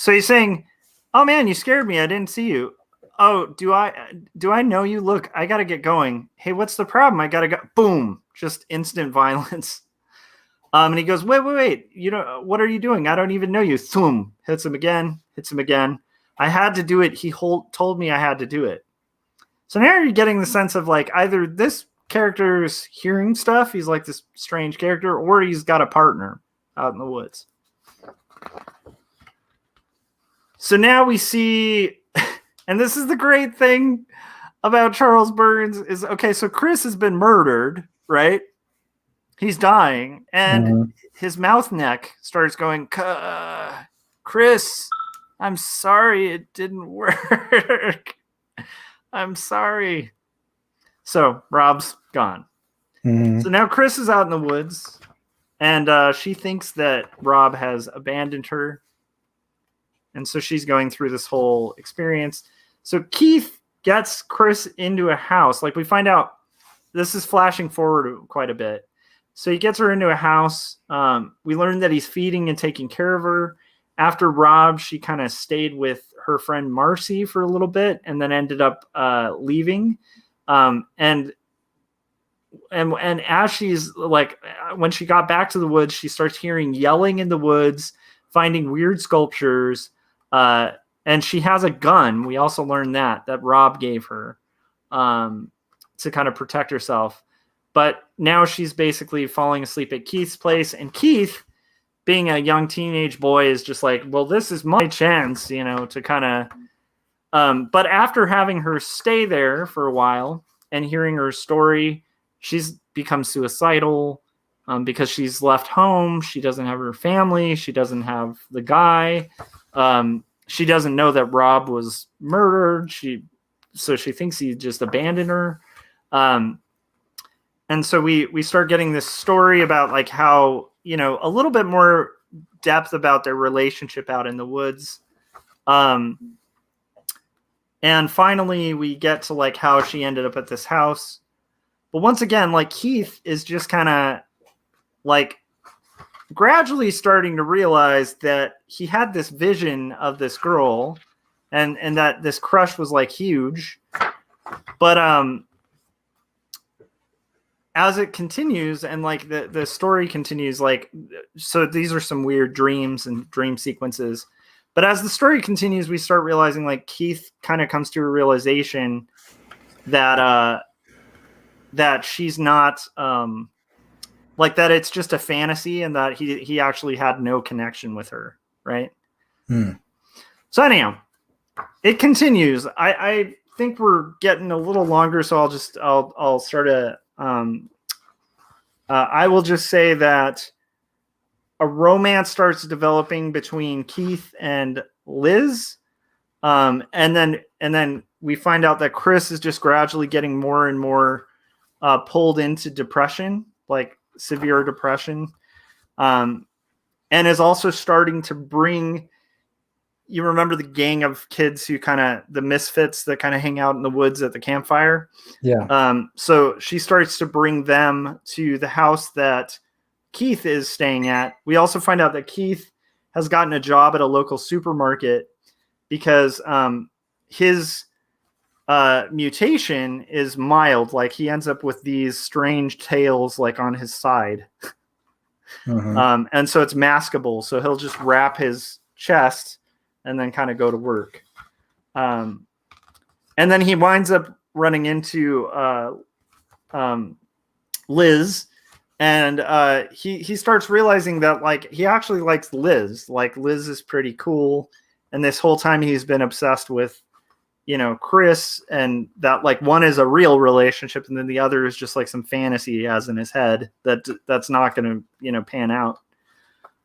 he's saying, "Oh man, you scared me. I didn't see you. Oh, do I know you? Look, I gotta get going. Hey, what's the problem? I gotta go." Boom, just instant violence. And he goes, wait. You know, what are you doing? I don't even know you. Thum, hits him again. I had to do it. He told me I had to do it. So now you're getting the sense of like either this character's hearing stuff, he's like this strange character, or he's got a partner out in the woods. So now we see, and this is the great thing about Charles Burns is, okay, so Chris has been murdered, right? He's dying, and his mouth neck starts going, Chris, I'm sorry it didn't work. I'm sorry. So Rob's gone. So now Chris is out in the woods, and she thinks that Rob has abandoned her. And so she's going through this whole experience. So Keith gets Chris into a house. Like we find out, this is flashing forward quite a bit. So he gets her into a house. We learn that he's feeding and taking care of her. After Rob, she kind of stayed with her friend Marcy for a little bit and then ended up leaving. And as she's like, when she got back to the woods, she starts hearing yelling in the woods, finding weird sculptures. And she has a gun. We also learned that Rob gave her to kind of protect herself. But now she's basically falling asleep at Keith's place. And Keith, being a young teenage boy, is just like, well, this is my chance, you know, to kind of... but after having her stay there for a while and hearing her story, she's become suicidal because she's left home. She doesn't have her family. She doesn't have the guy. She doesn't know that Rob was murdered. So she thinks he just abandoned her. And so we start getting this story about like how, you know, a little bit more depth about their relationship out in the woods. And finally we get to like how she ended up at this house. But once again, like Keith is just kind of like gradually starting to realize that he had this vision of this girl and that this crush was like huge. But as it continues and like the story continues, like, so these are some weird dreams and dream sequences. But as the story continues, we start realizing like Keith kind of comes to a realization that that she's not like that it's just a fantasy and that he actually had no connection with her, right? So anyhow, it continues. I think we're getting a little longer, so I'll sort of I will just say that a romance starts developing between Keith and Liz, and then we find out that Chris is just gradually getting more and more pulled into depression, like severe depression, and is also starting to bring. You remember the gang of kids who the misfits that kind of hang out in the woods at the campfire? Yeah. So she starts to bring them to the house that Keith is staying at. We also find out that Keith has gotten a job at a local supermarket because his mutation is mild. Like he ends up with these strange tails like on his side. Mm-hmm. And so it's maskable. So he'll just wrap his chest and then kind of go to work. And then he winds up running into Liz, and he starts realizing that like he actually likes Liz. Like Liz is pretty cool, and this whole time he's been obsessed with, Chris, and that like one is a real relationship, and then the other is just like some fantasy he has in his head that's not going to pan out.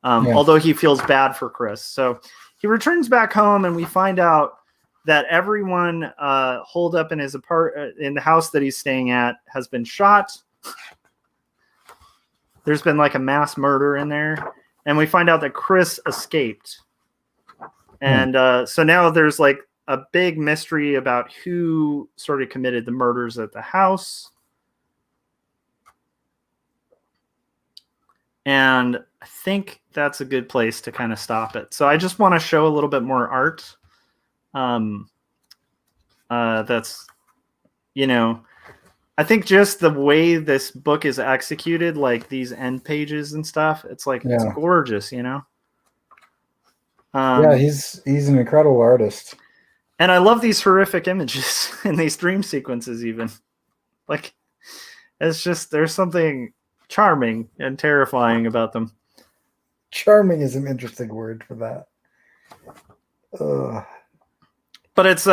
Although he feels bad for Chris, so he returns back home, and we find out that everyone holed up in his in the house that he's staying at has been shot. There's been like a mass murder in there, and we find out that Chris escaped. And so now there's like a big mystery about who sort of committed the murders at the house. And I think that's a good place to kind of stop it. So I just want to show a little bit more art. That's, I think just the way this book is executed, like these end pages and stuff, it's like, it's gorgeous, yeah, he's an incredible artist. And I love these horrific images in these dream sequences even. Like, it's just, there's something charming and terrifying about them. Charming is an interesting word for that. But it's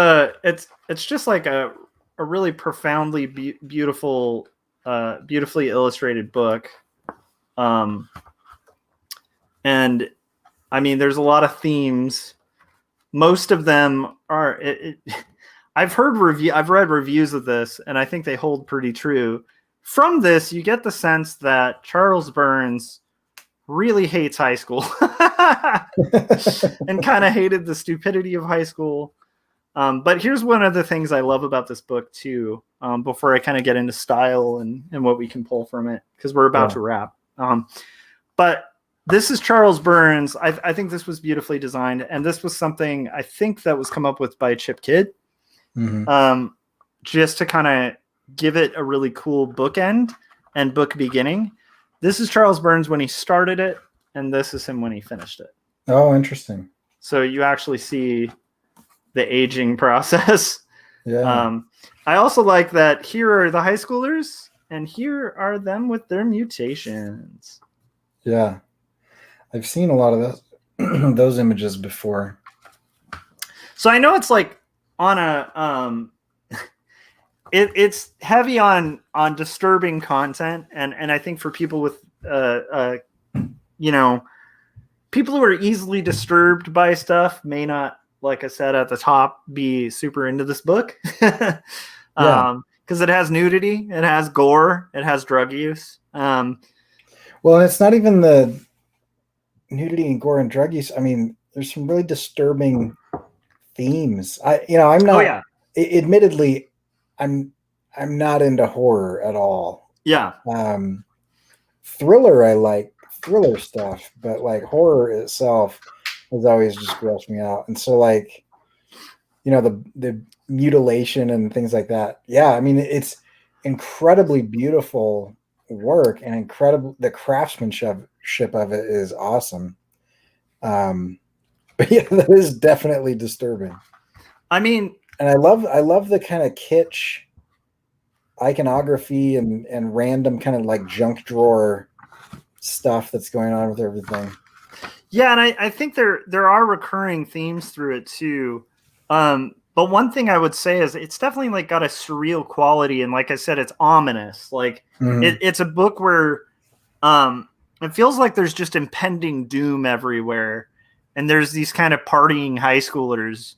just like a really profoundly beautiful, beautifully illustrated book. And I mean, there's a lot of themes. Most of them are. I've read reviews of this, and I think they hold pretty true. From this, you get the sense that Charles Burns really hates high school and kind of hated the stupidity of high school. But here's one of the things I love about this book too, before I kind of get into style and what we can pull from it, because we're about to wrap. But this is Charles Burns. I think this was beautifully designed, and this was something I think that was come up with by Chip Kidd, just to kind of give it a really cool bookend and book beginning. This is Charles Burns when he started it, and this is him when he finished it. Oh, interesting. So you actually see the aging process. Yeah. I also like that here are the high schoolers, and here are them with their mutations. Yeah. I've seen a lot of those images before. So I know it's like on a it's heavy on disturbing content, and I think for people with people who are easily disturbed by stuff may not, like I said at the top, be super into this book. Because it has nudity, it has gore, it has drug use. Well, it's not even the nudity and gore and drug use. I mean, there's some really disturbing themes. I'm not. Oh, yeah. Admittedly, I'm not into horror at all. Yeah. Thriller, I like thriller stuff, but like horror itself has always just grossed me out. And so, like, the mutilation and things like that. Yeah, I mean, it's incredibly beautiful work and incredible. The craftsmanship of it is awesome. But yeah, that is definitely disturbing. I mean, and I love the kind of kitsch iconography and random kind of like junk drawer stuff that's going on with everything. Yeah, and I think there are recurring themes through it too. But one thing I would say is it's definitely like got a surreal quality, and like I said, it's ominous. Like it's a book where it feels like there's just impending doom everywhere, and there's these kind of partying high schoolers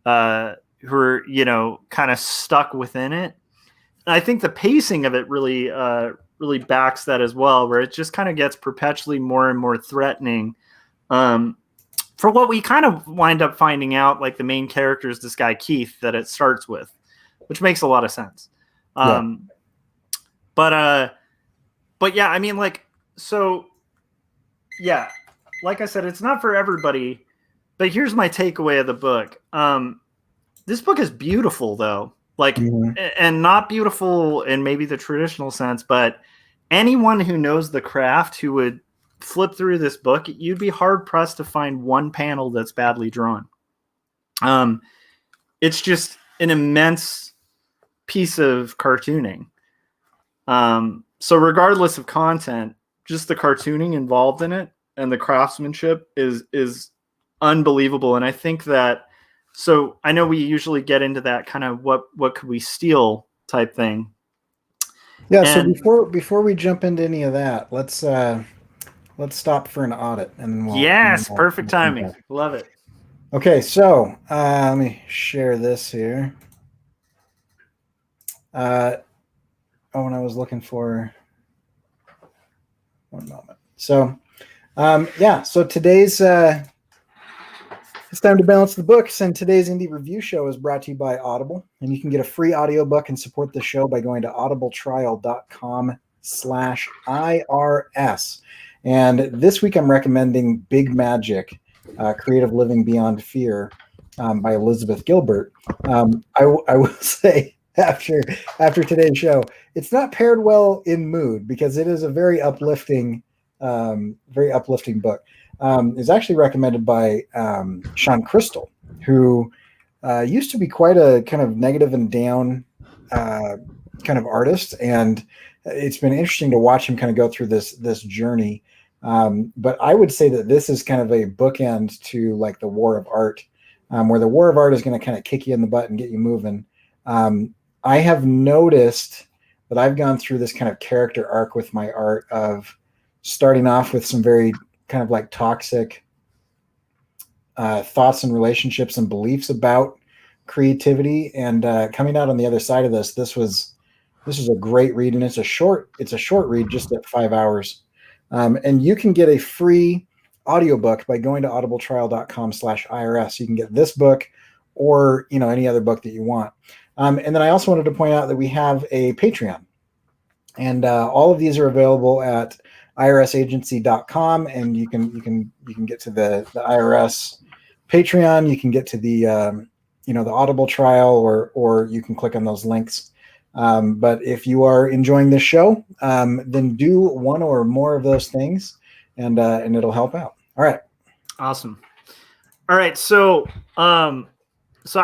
who are, you know, kind of stuck within it. And I think the pacing of it really really backs that as well, where it just kind of gets perpetually more and more threatening. For what we kind of wind up finding out, like the main character is this guy Keith that it starts with, which makes a lot of sense. But yeah, I mean, like, so yeah, like I said, it's not for everybody. But here's my takeaway of the book. This book is beautiful, though, like, and not beautiful in maybe the traditional sense, but anyone who knows the craft who would flip through this book, you'd be hard pressed to find one panel that's badly drawn. It's just an immense piece of cartooning. So regardless of content, just the cartooning involved in it and the craftsmanship is unbelievable. And I think that, so I know we usually get into that kind of what could we steal type thing. Yeah. And so before we jump into any of that, let's stop for an audit, and we'll perfect timing. Love it. Okay, so let me share this here. And I was looking for one moment. So so today's it's time to balance the books, and today's indie review show is brought to you by Audible, and you can get a free audiobook and support the show by going to audibletrial.com/IRS. And this week I'm recommending Big Magic, Creative Living Beyond Fear, by Elizabeth Gilbert. I will say, after today's show, it's not paired well in mood because it is a very uplifting book. It's actually recommended by Sean Crystal, who used to be quite a kind of negative and down kind of artist, and it's been interesting to watch him kind of go through this journey. But I would say that this is kind of a bookend to like the War of Art, where the War of Art is going to kind of kick you in the butt and get you moving. I have noticed that I've gone through this kind of character arc with my art of starting off with some very kind of like toxic thoughts and relationships and beliefs about creativity, and coming out on the other side of this was a great read, and it's a short read, just at 5 hours. And you can get a free audiobook by going to audibletrial.com/IRS. You can get this book or, you know, any other book that you want. And then I also wanted to point out that we have a Patreon, and all of these are available at irsagency.com, and you can get to the IRS Patreon. You can get to the the Audible trial, or you can click on those links. But if you are enjoying this show, then do one or more of those things, and it'll help out. All right. Awesome. All right. So I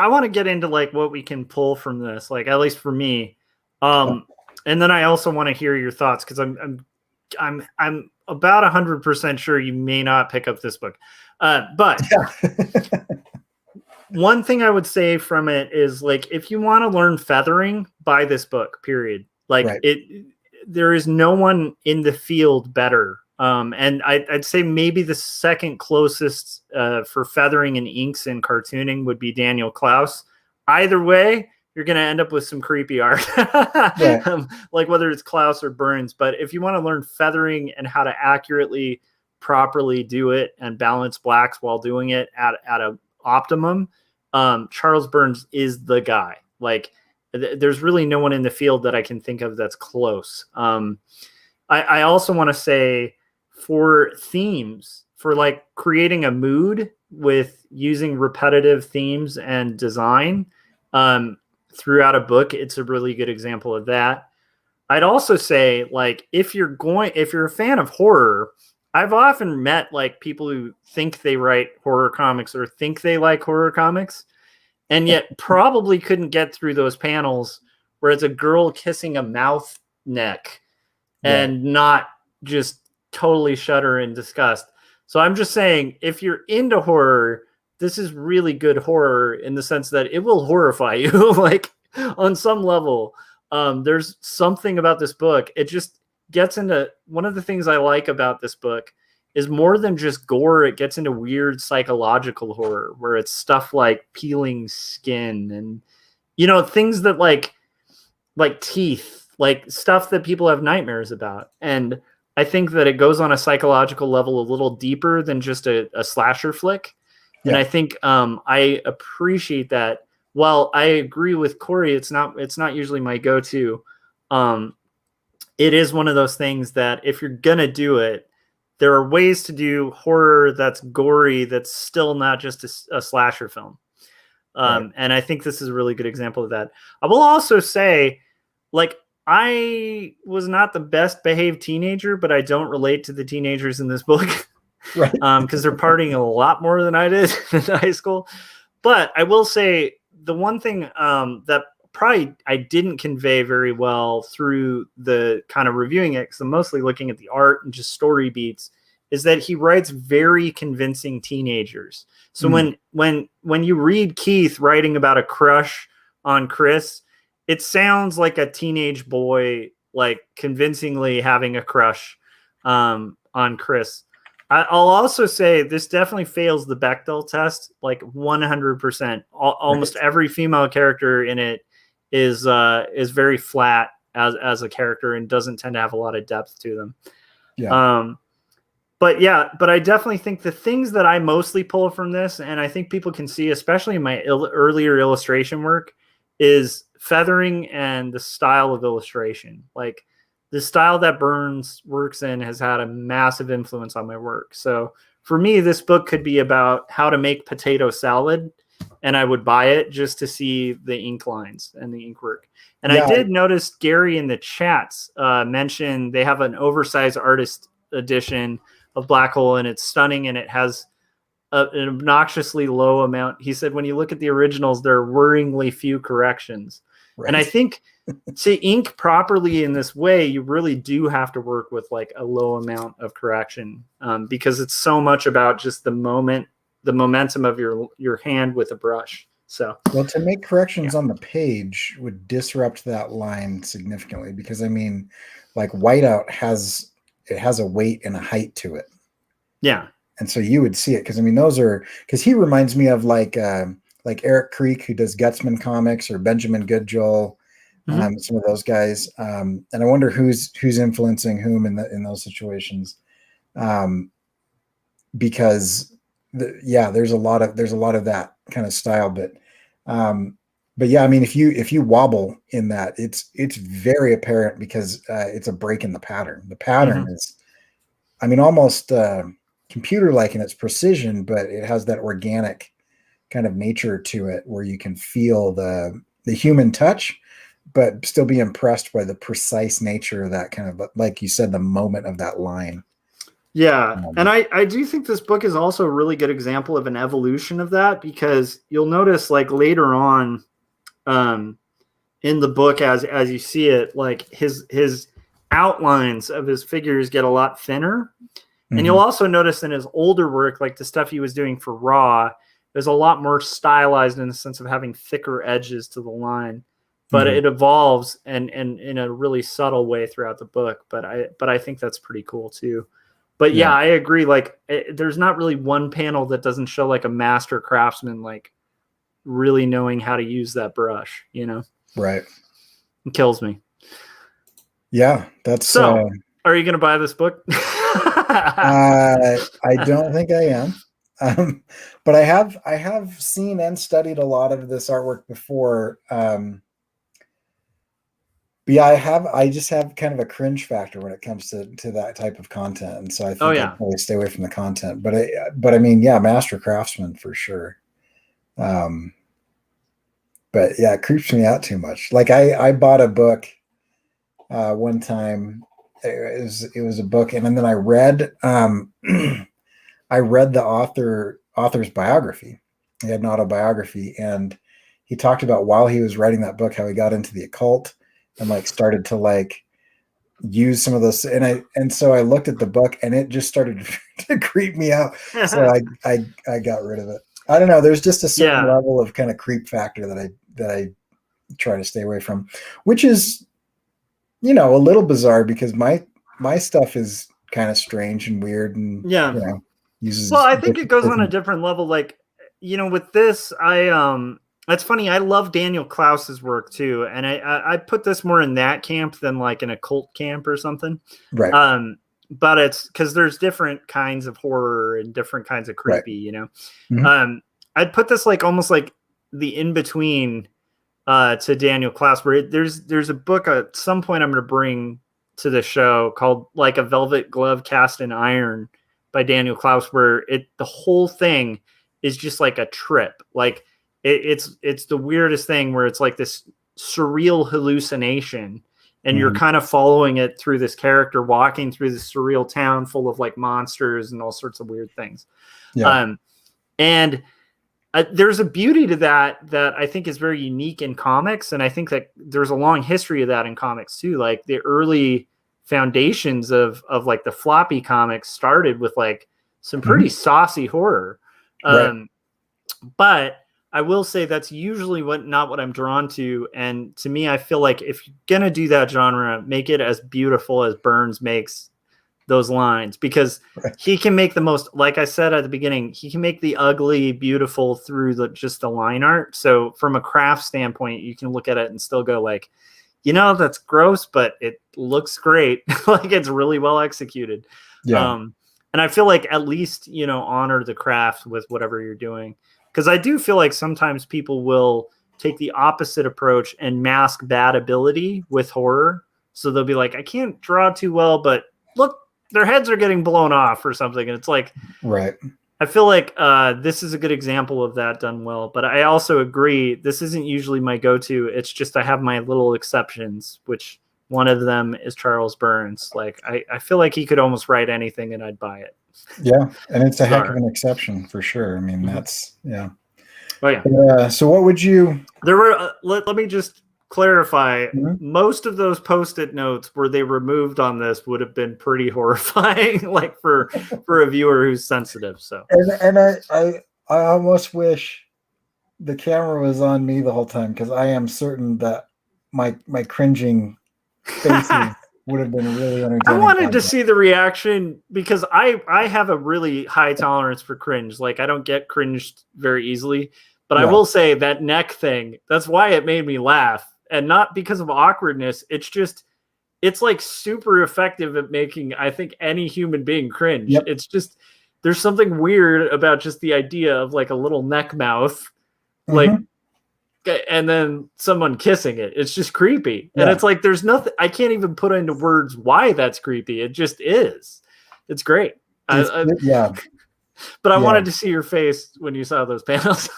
want to get into like what we can pull from this, like at least for me. And then I also want to hear your thoughts, because I'm about 100% sure you may not pick up this book. But one thing I would say from it is, like, if you want to learn feathering, buy this book, period. Like, there is no one in the field better. And I'd say maybe the second closest for feathering and inks and cartooning would be Daniel Klaus. Either way, you're going to end up with some creepy art, like whether it's Klaus or Burns. But if you want to learn feathering and how to accurately, properly do it and balance blacks while doing it at a optimum, Charles Burns is the guy. Like, there's really no one in the field that I can think of that's close. I also want to say, for themes, for like creating a mood with using repetitive themes and design throughout a book, it's a really good example of that. I'd also say, like, if you're a fan of horror, I've often met like people who think they write horror comics or think they like horror comics, and yet probably couldn't get through those panels where it's a girl kissing a mouth neck and not just totally shudder in disgust. So I'm just saying, if you're into horror, this is really good horror in the sense that it will horrify you, like on some level. There's something about this book. It just gets into one of the things I like about this book is more than just gore. It gets into weird psychological horror where it's stuff like peeling skin and, things that like teeth, like stuff that people have nightmares about. And I think that it goes on a psychological level a little deeper than just a slasher flick. And I think I appreciate that. While I agree with Cory, it's not usually my go-to. It is one of those things that if you're gonna do it, there are ways to do horror that's gory that's still not just a slasher film. Right. And I think this is a really good example of that. I will also say, like, I was not the best behaved teenager, but I don't relate to the teenagers in this book. Right. Because they're partying a lot more than I did in high school. But I will say the one thing that probably I didn't convey very well through the kind of reviewing it, because I'm mostly looking at the art and just story beats, is that he writes very convincing teenagers. So when you read Keith writing about a crush on Chris, it sounds like a teenage boy, like convincingly having a crush on Chris. I'll also say this definitely fails the Bechdel test, like 100%. Almost every female character in it is very flat as a character and doesn't tend to have a lot of depth to them. Yeah. But I definitely think the things that I mostly pull from this, and I think people can see, especially in my earlier illustration work, is feathering and the style of illustration. Like the style that Burns works in has had a massive influence on my work. So for me, this book could be about how to make potato salad, and I would buy it just to see the ink lines and the ink work. And I did notice Gary in the chats mention they have an oversized artist edition of Black Hole, and it's stunning, and it has an obnoxiously low amount. He said when you look at the originals, there are worryingly few corrections. Right. And I think to ink properly in this way, you really do have to work with like a low amount of correction because it's so much about just the momentum of your hand with a brush. So, well, to make corrections on the page would disrupt that line significantly because I mean, like whiteout has a weight and a height to it. Yeah. And so you would see it because I mean those are because he reminds me of like Eric Creek who does Gutsman comics or Benjamin Goodjoel, some of those guys. And I wonder who's influencing whom in those situations, because there's a lot of that kind of style, but yeah, I mean if you wobble in that, it's very apparent because it's a break in the pattern. The pattern is, I mean, almost computer-like in its precision, but it has that organic kind of nature to it where you can feel the human touch, but still be impressed by the precise nature of that kind of, like you said, the moment of that line. Yeah. And I do think this book is also a really good example of an evolution of that, because you'll notice like later on in the book, as you see it, like his outlines of his figures get a lot thinner. And you'll also notice in his older work, like the stuff he was doing for Raw, there's a lot more stylized in the sense of having thicker edges to the line, but it evolves and in a really subtle way throughout the book. But I think that's pretty cool too. But yeah, I agree. Like there's not really one panel that doesn't show like a master craftsman, like really knowing how to use that brush, Right. It kills me. Yeah. That's so are you going to buy this book? I don't think I am. But I have seen and studied a lot of this artwork before. But yeah, I just have kind of a cringe factor when it comes to that type of content. And so I think I'll probably stay away from the content, but I mean, yeah, master craftsman for sure. But yeah, it creeps me out too much. Like I bought a book one time. It was a book, and then I read I read the author's biography. He had an autobiography, and he talked about while he was writing that book how he got into the occult and like started to like use some of those. And so I looked at the book, and it just started to creep me out. So I got rid of it. I don't know. There's just a certain Yeah. level of kind of creep factor that I try to stay away from, which is, you know, a little bizarre because my stuff is kind of strange and weird and, Yeah. you know, Well, uses I think it goes on a different. different level. Like, with this, that's funny. I love Daniel Klaus's work too, and I put this more in that camp than like an occult camp or something. Right. But it's because there's different kinds of horror and different kinds of Right. creepy. Mhm. I'd put this like almost like the in between to Daniel Klaus, where there's a book at some point I'm going to bring to the show called like A Velvet Glove Cast in Iron by Daniel Klaus, where the whole thing is just like a trip. Like it's the weirdest thing where it's like this surreal hallucination, and you're kind of following it through this character walking through this surreal town full of like monsters and all sorts of weird things. Yeah. And there's a beauty to that I think is very unique in comics, and I think that there's a long history of that in comics too. Like the early foundations of like the floppy comics started with like some pretty saucy horror. Right. But I will say that's usually not what I'm drawn to. And to me, I feel like if you're gonna do that genre, make it as beautiful as Burns makes those lines, because he can make the most, like I said at the beginning, he can make the ugly beautiful through just the line art. So from a craft standpoint, you can look at it and still go like, that's gross, but it looks great. Like it's really well executed. Yeah. And I feel like at least, honor the craft with whatever you're doing. Because I do feel like sometimes people will take the opposite approach and mask bad ability with horror. So they'll be like, I can't draw too well, but look, their heads are getting blown off or something. And it's like, right. I feel like this is a good example of that done well. But I also agree, this isn't usually my go-to. It's just I have my little exceptions, which one of them is Charles Burns. Like I feel like he could almost write anything and I'd buy it. Yeah. And it's a heck of an exception for sure. I mean, that's, yeah. Oh, yeah. So what would you... There were, let me just clarify, most of those Post-it notes where they removed on this would have been pretty horrifying, like for a viewer who's sensitive. So and I almost wish the camera was on me the whole time, because I am certain that my cringing faces would have been really entertaining. I wanted to see the reaction, because I have a really high tolerance for cringe. Like I don't get cringed very easily, but I will say that neck thing, that's why it made me laugh. And not because of awkwardness. It's like super effective at making, I think, any human being cringe. Yep. It's just, there's something weird about just the idea of like a little neck mouth, like, and then someone kissing it. It's just creepy. And it's like, there's nothing, I can't even put into words why that's creepy. It just is. It's great. Yeah. But I wanted to see your face when you saw those panels.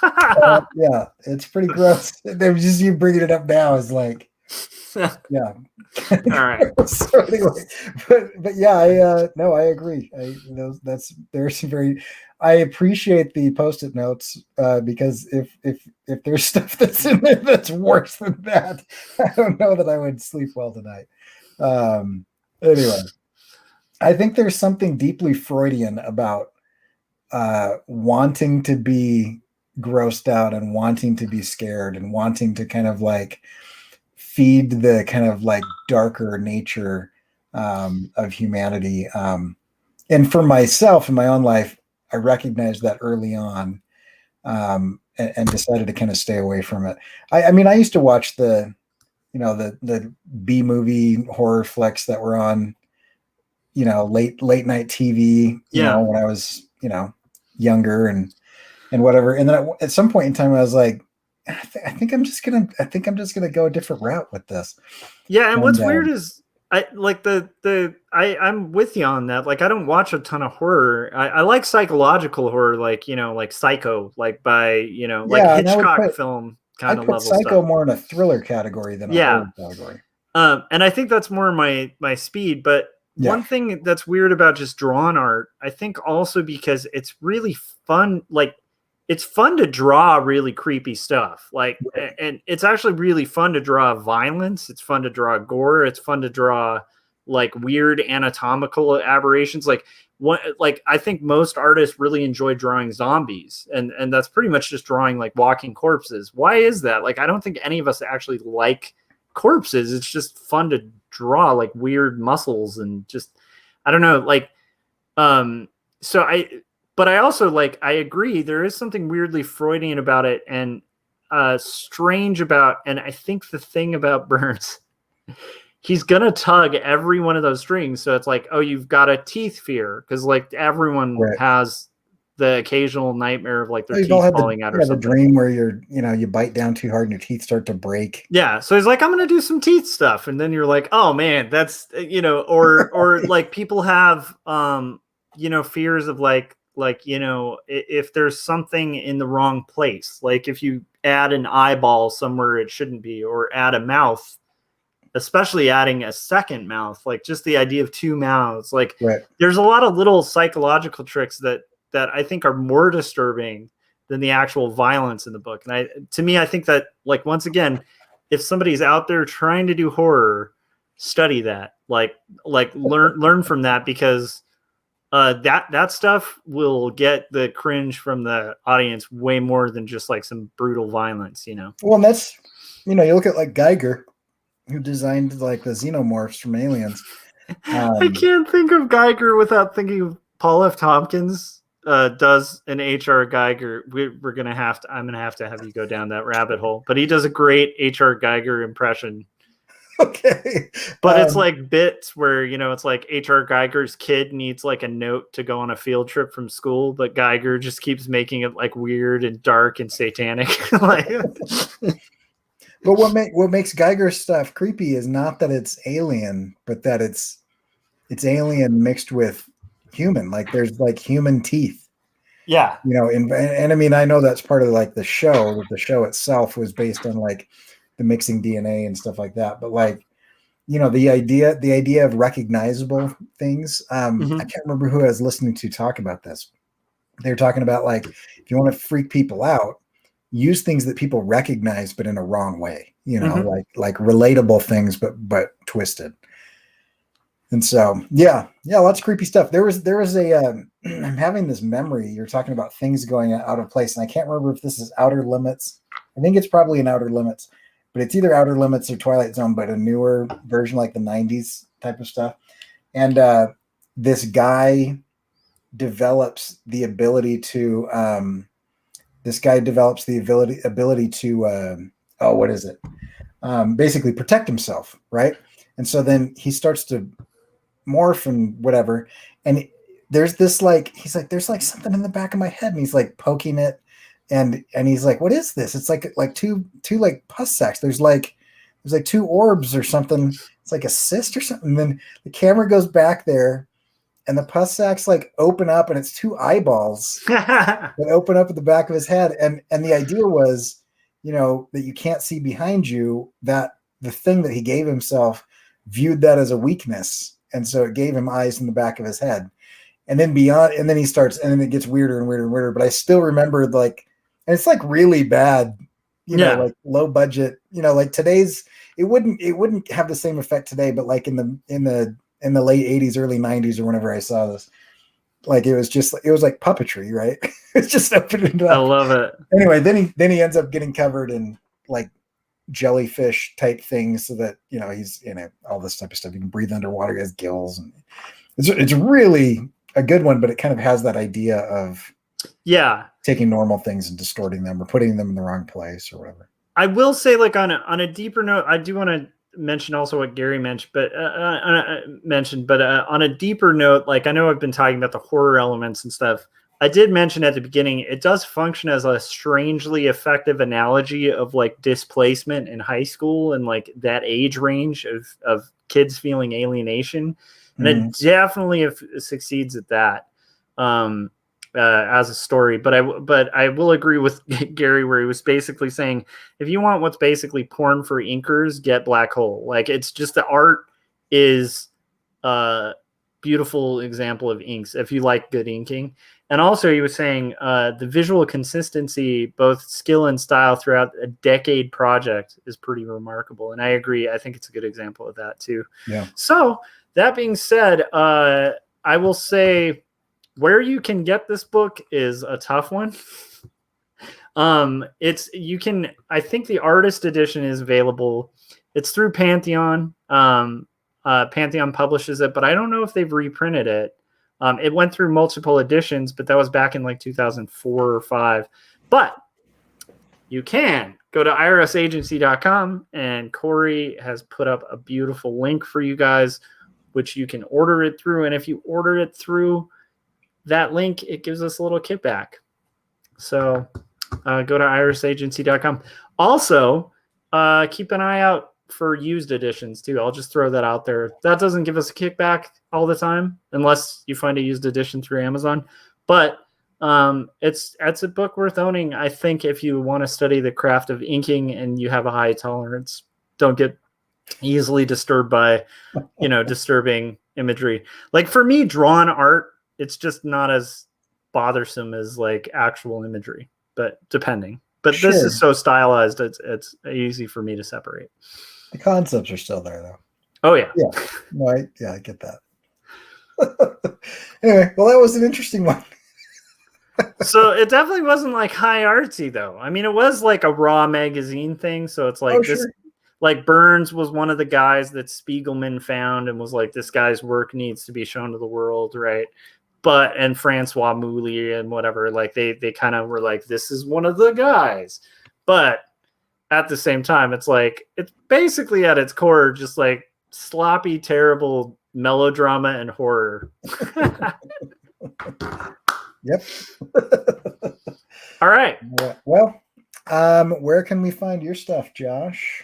Yeah, it's pretty gross. There's just you bringing it up now is like, yeah. All right. So anyway, but yeah, I agree. There's some very. I appreciate the Post-it notes because if there's stuff that's in there that's worse than that, I don't know that I would sleep well tonight. Anyway, I think there's something deeply Freudian about wanting to be grossed out and wanting to be scared and wanting to kind of like feed the kind of like darker nature of humanity. And for myself in my own life, I recognized that early on and decided to kind of stay away from it. I mean, I used to watch the B movie horror flicks that were on, late night TV, when I was, younger and whatever. And then at some point in time, I was like, I think I'm just gonna go a different route with this. Yeah, and what's weird is I like I'm with you on that. Like I don't watch a ton of horror. I like psychological horror, like like Psycho, like by like Hitchcock film kind of level Psycho stuff. more in a thriller category than a horror category. And I think that's more my speed. But one thing that's weird about just drawn art, I think also because it's really fun, like it's fun to draw really creepy stuff. Like, and it's actually really fun to draw violence. It's fun to draw gore. It's fun to draw like weird anatomical aberrations. Like I think most artists really enjoy drawing zombies, and that's pretty much just drawing like walking corpses. Why is that? Like, I don't think any of us actually like corpses. It's just fun to draw like weird muscles and just, I don't know, like, so but I also like, I agree, there is something weirdly Freudian about it and strange about, and I think the thing about Burns, he's gonna tug every one of those strings. So it's like, oh, you've got a teeth fear, because like everyone has the occasional nightmare of like their teeth falling out or something. The dream where you bite down too hard and your teeth start to break. Yeah, so he's like, I'm gonna do some teeth stuff, and then you're like, oh man, that's or like people have fears of like if there's something in the wrong place, like if you add an eyeball somewhere it shouldn't be, or add a mouth, especially adding a second mouth, like just the idea of two mouths, like there's a lot of little psychological tricks that I think are more disturbing than the actual violence in the book. And I think that, like, once again, if somebody's out there trying to do horror, study that, like learn from that, because that stuff will get the cringe from the audience way more than just like some brutal violence, Well, and that's, you look at like Geiger, who designed like the xenomorphs from Aliens. I can't think of Geiger without thinking of Paul F. Tompkins does an H.R. Geiger. I'm gonna have to have you go down that rabbit hole, but he does a great H.R. Geiger impression. Okay, but it's like bits where it's like H.R. Geiger's kid needs like a note to go on a field trip from school, but Geiger just keeps making it like weird and dark and satanic. Like, but what makes Geiger's stuff creepy is not that it's alien, but that it's alien mixed with human. Like there's like human teeth. Yeah. And I mean, I know that's part of like the show, that the show itself was based on like the mixing DNA and stuff like that. But like, the idea of recognizable things. I can't remember who I was listening to talk about this. They were talking about like, if you want to freak people out, use things that people recognize, but in a wrong way, like relatable things, but twisted. And so, yeah, lots of creepy stuff. There was a, I'm having this memory. You're talking about things going out of place, and I can't remember if this is Outer Limits. I think it's probably in Outer Limits, but it's either Outer Limits or Twilight Zone, but a newer version, like the 90s type of stuff. And this guy develops the ability to, what is it? Basically protect himself, right? And so then he starts to morph and whatever, and there's this like, he's like, there's like something in the back of my head, and he's like poking it, and he's like, what is this? It's like two like pus sacs. There's like two orbs or something. It's like a cyst or something. And then the camera goes back there, and the pus sacs like open up, and it's two eyeballs that open up at the back of his head. And the idea was, that you can't see behind you, that the thing that he gave himself viewed that as a weakness. And so it gave him eyes in the back of his head. And then then he starts, and then it gets weirder and weirder and weirder. But I still remembered, like, and it's like really bad, like low budget, like today's, it wouldn't have the same effect today, but like in the late 80s, early 90s, or whenever I saw this, like it was like puppetry, right? It's just opening up. I love it. Anyway, then he ends up getting covered in like jellyfish type things, so that he's all this type of stuff. You can breathe underwater. He has gills, and it's really a good one. But it kind of has that idea of taking normal things and distorting them, or putting them in the wrong place, or whatever. I will say, like on a deeper note, I do want to mention also what Gary mentioned, but on a deeper note, like I know I've been talking about the horror elements and stuff. I did mention at the beginning, it does function as a strangely effective analogy of like displacement in high school and like that age range of kids feeling alienation. And it definitely succeeds at that as a story. But I will agree with Gary, where he was basically saying, if you want what's basically porn for inkers, get Black Hole. Like, it's just, the art is a beautiful example of inks if you like good inking. And also he was saying the visual consistency, both skill and style throughout a decade project, is pretty remarkable. And I agree. I think it's a good example of that too. Yeah. So That being said, I will say where you can get this book is a tough one. I think the artist edition is available. It's through Pantheon. Pantheon publishes it, but I don't know if they've reprinted it. It went through multiple editions, but that was back in like 2004 or 5. But you can go to irsagency.com, and Cory has put up a beautiful link for you guys, which you can order it through. And if you order it through that link, it gives us a little kickback. So go to irsagency.com. Also, keep an eye out for used editions too. I'll just throw that out there. That doesn't give us a kickback all the time, unless you find a used edition through Amazon. But it's a book worth owning, I think, if you want to study the craft of inking and you have a high tolerance. Don't get easily disturbed by, disturbing imagery. Like for me, drawn art, it's just not as bothersome as like actual imagery, but depending. But Sure. This is so stylized, it's easy for me to separate. The concepts are still there, though. Oh yeah. Yeah. No, I get that. Anyway, well, that was an interesting one. So it definitely wasn't like high artsy though. I mean, it was like a raw magazine thing. So it's like this, sure. Like Burns was one of the guys that Spiegelman found and was like, this guy's work needs to be shown to the world, right? And Francois Mouly and whatever, like they kind of were like, this is one of the guys. But at the same time, it's like, it's basically at its core just like sloppy, terrible melodrama and horror. Yep. All right. Well, where can we find your stuff, Josh?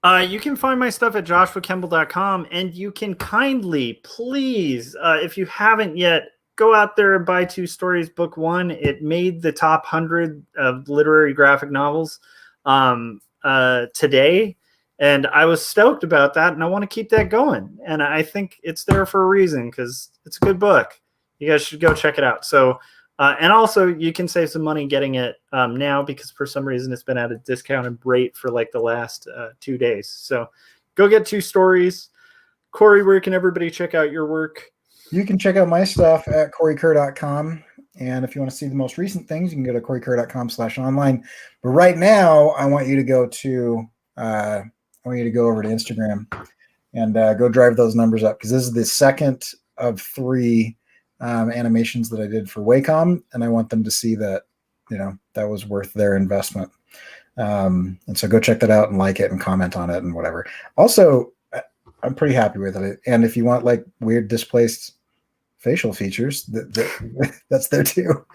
You can find my stuff at joshuakemble.com, and you can kindly, please, if you haven't yet, go out there and buy 2 Stories Book 1. It made the top 100 of literary graphic novels today, and I was stoked about that, and I want to keep that going. And I think it's there for a reason, because it's a good book. You guys should go check it out. So, and also you can save some money getting it now, because for some reason it's been at a discounted rate for like the last 2 days. So go get 2 Stories. Cory, where can everybody check out your work? You can check out my stuff at corykerr.com. And if you want to see the most recent things, you can go to corykerr.com/online. But right now, I want you to go over to Instagram and go drive those numbers up, because this is the second of 3 animations that I did for Wacom, and I want them to see that, that was worth their investment. And so go check that out and like it and comment on it and whatever. Also, I'm pretty happy with it. And if you want like weird displaced facial features, that's there too.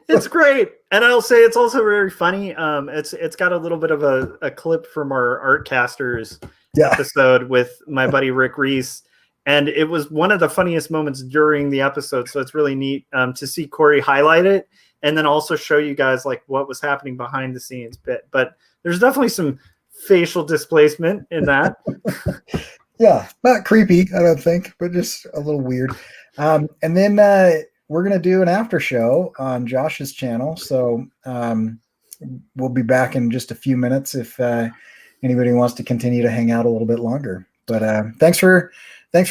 It's great. And I'll say it's also very funny. It's got a little bit of a clip from our Artcasters episode with my buddy Rick Reese. And it was one of the funniest moments during the episode. So it's really neat to see Cory highlight it and then also show you guys like what was happening behind the scenes bit. But there's definitely some facial displacement in that. Yeah, not creepy, I don't think, but just a little weird. And then we're going to do an after show on Josh's channel. So we'll be back in just a few minutes if anybody wants to continue to hang out a little bit longer. But thanks for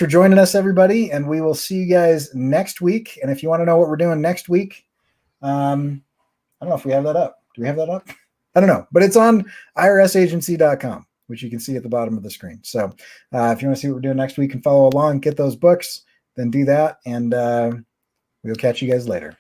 joining us, everybody. And we will see you guys next week. And if you want to know what we're doing next week, I don't know if we have that up. Do we have that up? I don't know, but it's on irsagency.com, which you can see at the bottom of the screen. So if you want to see what we're doing next week and follow along, get those books, then do that. And we'll catch you guys later.